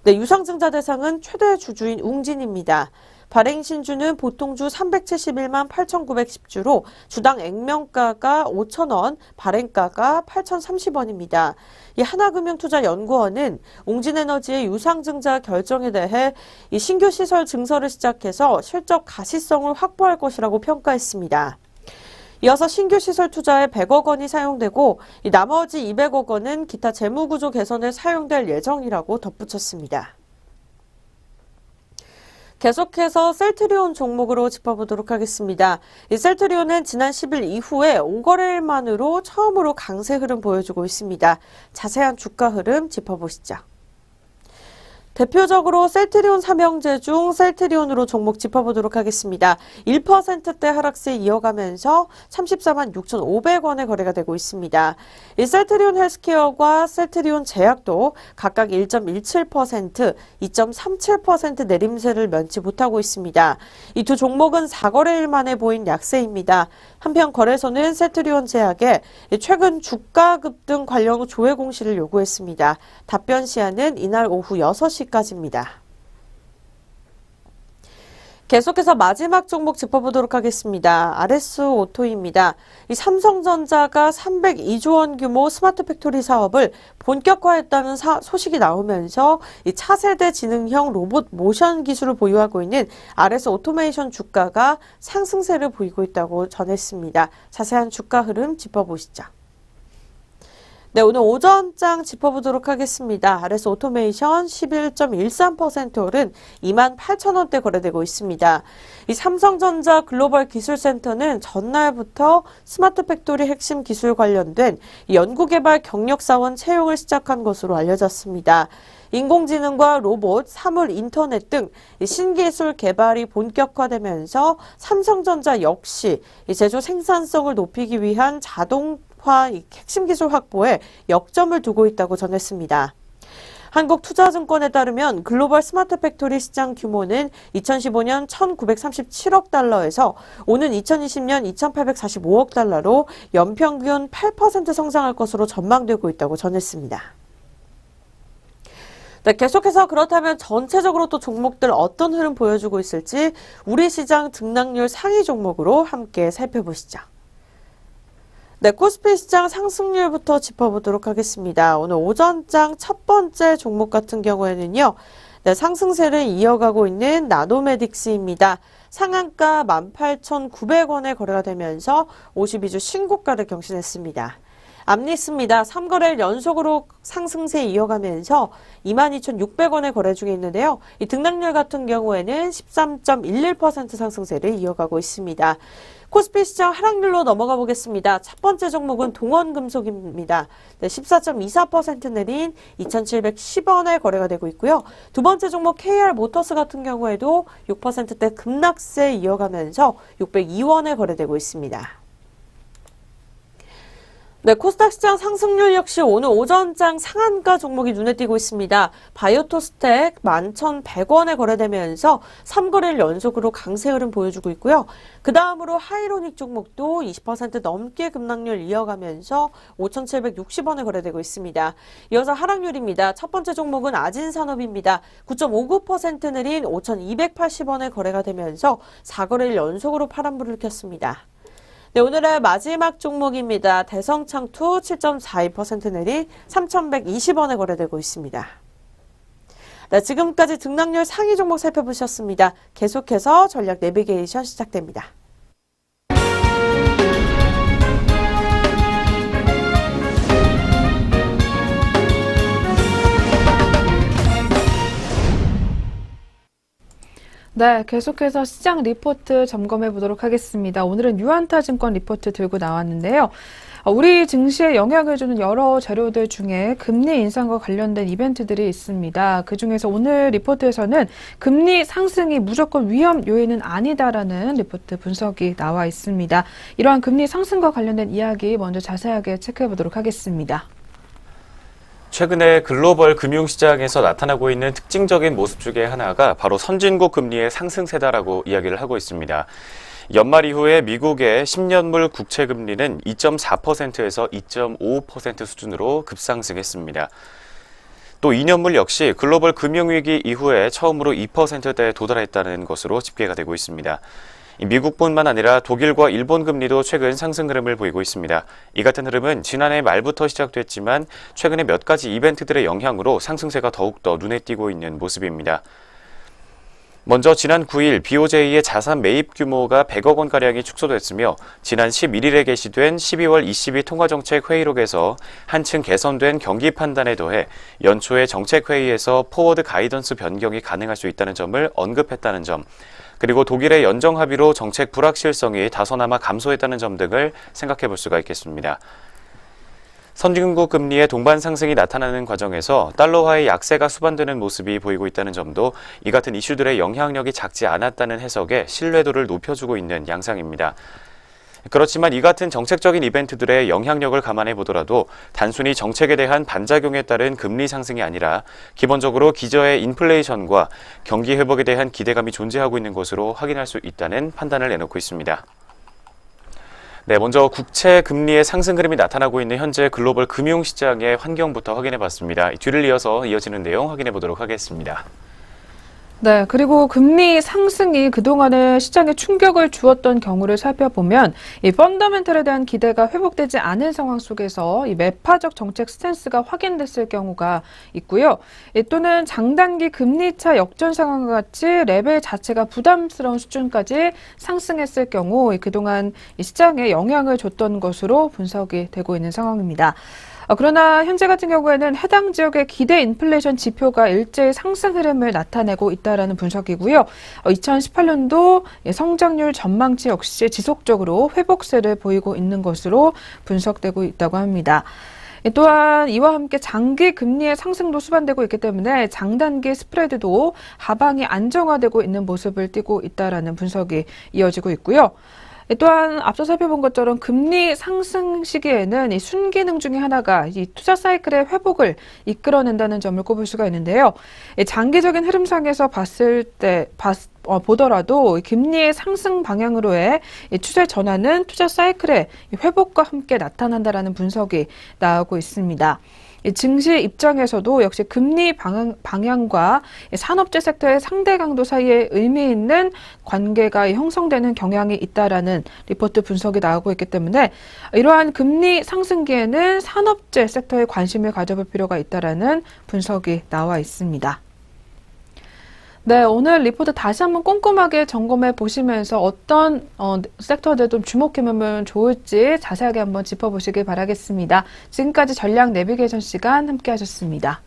네, 유상증자 대상은 최대 주주인 웅진입니다. 발행 신주는 보통주 371만 8,910주로 주당 액면가가 5,000원, 발행가가 8,030원입니다. 이 하나금융투자연구원은 웅진에너지의 유상증자 결정에 대해 이 신규 시설 증설을 시작해서 실적 가시성을 확보할 것이라고 평가했습니다. 이어서 신규 시설 투자에 100억 원이 사용되고 이 나머지 200억 원은 기타 재무구조 개선에 사용될 예정이라고 덧붙였습니다. 계속해서 셀트리온 종목으로 짚어보도록 하겠습니다. 이 셀트리온은 지난 10일 이후에 5거래일 만으로 처음으로 강세 흐름 보여주고 있습니다. 자세한 주가 흐름 짚어보시죠. 대표적으로 셀트리온 삼형제 중 셀트리온으로 종목 짚어보도록 하겠습니다. 1%대 하락세 이어가면서 34만 6,500원에 거래가 되고 있습니다. 이 셀트리온 헬스케어와 셀트리온 제약도 각각 1.17%, 2.37% 내림세를 면치 못하고 있습니다. 이 두 종목은 4거래일 만에 보인 약세입니다. 한편 거래소는 셀트리온 제약에 최근 주가 급등 관련 조회 공시를 요구했습니다. 답변 시한은 이날 오후 6시까지입니다. 계속해서 마지막 종목 짚어보도록 하겠습니다. RS 오토입니다. 이 삼성전자가 302조 원 규모 스마트 팩토리 사업을 본격화했다는 소식이 나오면서 이 차세대 지능형 로봇 모션 기술을 보유하고 있는 RS 오토메이션 주가가 상승세를 보이고 있다고 전했습니다. 자세한 주가 흐름 짚어보시죠. 네, 오늘 오전장 짚어보도록 하겠습니다. RS 오토메이션 11.13% 오른 28,000원대 거래되고 있습니다. 이 삼성전자 글로벌 기술센터는 전날부터 스마트 팩토리 핵심 기술 관련된 연구개발 경력사원 채용을 시작한 것으로 알려졌습니다. 인공지능과 로봇, 사물 인터넷 등 신기술 개발이 본격화되면서 삼성전자 역시 제조 생산성을 높이기 위한 자동화 핵심 기술 확보에 역점을 두고 있다고 전했습니다. 한국투자증권에 따르면 글로벌 스마트 팩토리 시장 규모는 2015년 1,937억 달러에서 오는 2020년 2,845억 달러로 연평균 8% 성장할 것으로 전망되고 있다고 전했습니다. 네, 계속해서 그렇다면 전체적으로 또 종목들 어떤 흐름 보여주고 있을지 우리 시장 등락률 상위 종목으로 함께 살펴보시죠. 네, 코스피 시장 상승률부터 짚어보도록 하겠습니다. 오늘 오전장 첫 번째 종목 같은 경우에는요. 네, 상승세를 이어가고 있는 나노메딕스입니다. 상한가 18,900원에 거래가 되면서 52주 신고가를 경신했습니다. 암리스입니다. 3거래일 연속으로 상승세 이어가면서 22,600원에 거래 중에 있는데요. 이 등락률 같은 경우에는 13.11% 상승세를 이어가고 있습니다. 코스피 시장 하락률로 넘어가 보겠습니다. 첫 번째 종목은 동원금속입니다. 네, 14.24% 내린 2,710원에 거래가 되고 있고요. 두 번째 종목 KR모터스 같은 경우에도 6%대 급락세 이어가면서 602원에 거래되고 있습니다. 네, 코스닥 시장 상승률 역시 오늘 오전장 상한가 종목이 눈에 띄고 있습니다. 바이오토스텍 11,100원에 거래되면서 3거래일 연속으로 강세 흐름 보여주고 있고요. 그 다음으로 하이로닉 종목도 20% 넘게 급락률 이어가면서 5,760원에 거래되고 있습니다. 이어서 하락률입니다. 첫 번째 종목은 아진산업입니다. 9.59% 내린 5,280원에 거래가 되면서 4거래일 연속으로 파란불을 켰습니다. 네, 오늘의 마지막 종목입니다. 대성창투 7.42% 내린 3,120원에 거래되고 있습니다. 네, 지금까지 등락률 상위 종목 살펴보셨습니다. 계속해서 전략 내비게이션 시작됩니다. 네, 계속해서 시장 리포트 점검해 보도록 하겠습니다. 오늘은 유안타증권 리포트 들고 나왔는데요. 우리 증시에 영향을 주는 여러 재료들 중에 금리 인상과 관련된 이벤트들이 있습니다. 그중에서 오늘 리포트에서는 금리 상승이 무조건 위험 요인은 아니다라는 리포트 분석이 나와 있습니다. 이러한 금리 상승과 관련된 이야기 먼저 자세하게 체크해 보도록 하겠습니다. 최근에 글로벌 금융시장에서 나타나고 있는 특징적인 모습 중에 하나가 바로 선진국 금리의 상승세다라고 이야기를 하고 있습니다. 연말 이후에 미국의 10년물 국채 금리는 2.4%에서 2.5% 수준으로 급상승했습니다. 또 2년물 역시 글로벌 금융위기 이후에 처음으로 2%대에 도달했다는 것으로 집계가 되고 있습니다. 미국뿐만 아니라 독일과 일본 금리도 최근 상승 흐름을 보이고 있습니다. 이 같은 흐름은 지난해 말부터 시작됐지만 최근에 몇 가지 이벤트들의 영향으로 상승세가 더욱더 눈에 띄고 있는 모습입니다. 먼저 지난 9일 BOJ의 자산 매입 규모가 100억 원가량이 축소됐으며 지난 11일에 게시된 12월 22 통화정책 회의록에서 한층 개선된 경기 판단에 더해 연초에 정책회의에서 포워드 가이던스 변경이 가능할 수 있다는 점을 언급했다는 점, 그리고 독일의 연정 합의로 정책 불확실성이 다소나마 감소했다는 점 등을 생각해 볼 수가 있겠습니다. 선진국 금리의 동반 상승이 나타나는 과정에서 달러화의 약세가 수반되는 모습이 보이고 있다는 점도 이 같은 이슈들의 영향력이 작지 않았다는 해석에 신뢰도를 높여주고 있는 양상입니다. 그렇지만 이 같은 정책적인 이벤트들의 영향력을 감안해 보더라도 단순히 정책에 대한 반작용에 따른 금리 상승이 아니라 기본적으로 기저의 인플레이션과 경기 회복에 대한 기대감이 존재하고 있는 것으로 확인할 수 있다는 판단을 내놓고 있습니다. 네, 먼저 국채 금리의 상승 흐름이 나타나고 있는 현재 글로벌 금융시장의 환경부터 확인해 봤습니다. 뒤를 이어서 이어지는 내용 확인해 보도록 하겠습니다. 네, 그리고 금리 상승이 그동안에 시장에 충격을 주었던 경우를 살펴보면 이 펀더멘털에 대한 기대가 회복되지 않은 상황 속에서 이 매파적 정책 스탠스가 확인됐을 경우가 있고요. 또는 장단기 금리차 역전 상황과 같이 레벨 자체가 부담스러운 수준까지 상승했을 경우 그동안 이 시장에 영향을 줬던 것으로 분석이 되고 있는 상황입니다. 그러나 현재 같은 경우에는 해당 지역의 기대 인플레이션 지표가 일제히 상승 흐름을 나타내고 있다는 분석이고요. 2018년도 성장률 전망치 역시 지속적으로 회복세를 보이고 있는 것으로 분석되고 있다고 합니다. 또한 이와 함께 장기 금리의 상승도 수반되고 있기 때문에 장단기 스프레드도 하방이 안정화되고 있는 모습을 띠고 있다는 분석이 이어지고 있고요. 또한 앞서 살펴본 것처럼 금리 상승 시기에는 이 순기능 중에 하나가 이 투자 사이클의 회복을 이끌어낸다는 점을 꼽을 수가 있는데요. 장기적인 흐름상에서 봤을 때 보더라도 금리의 상승 방향으로의 이 추세 전환은 투자 사이클의 회복과 함께 나타난다라는 분석이 나오고 있습니다. 이 증시 입장에서도 역시 금리 방향과 산업재 섹터의 상대 강도 사이에 의미 있는 관계가 형성되는 경향이 있다라는 리포트 분석이 나오고 있기 때문에 이러한 금리 상승기에는 산업재 섹터에 관심을 가져볼 필요가 있다라는 분석이 나와 있습니다. 네, 오늘 리포트 다시 한번 꼼꼼하게 점검해 보시면서 어떤 섹터들 좀 주목해보면 좋을지 자세하게 한번 짚어보시길 바라겠습니다. 지금까지 전략 내비게이션 시간 함께 하셨습니다.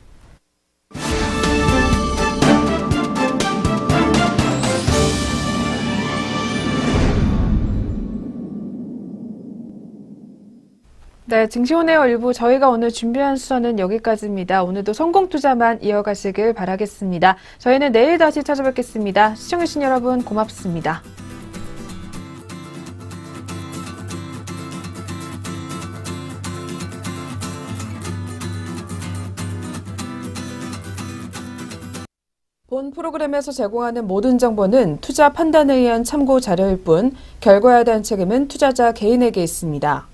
네, 증시온에어 일부 저희가 오늘 준비한 수서는 여기까지입니다. 오늘도 성공 투자만 이어가시길 바라겠습니다. 저희는 내일 다시 찾아뵙겠습니다. 시청해주신 여러분 고맙습니다. 본 프로그램에서 제공하는 모든 정보는 투자 판단에 의한 참고 자료일 뿐 결과에 대한 책임은 투자자 개인에게 있습니다.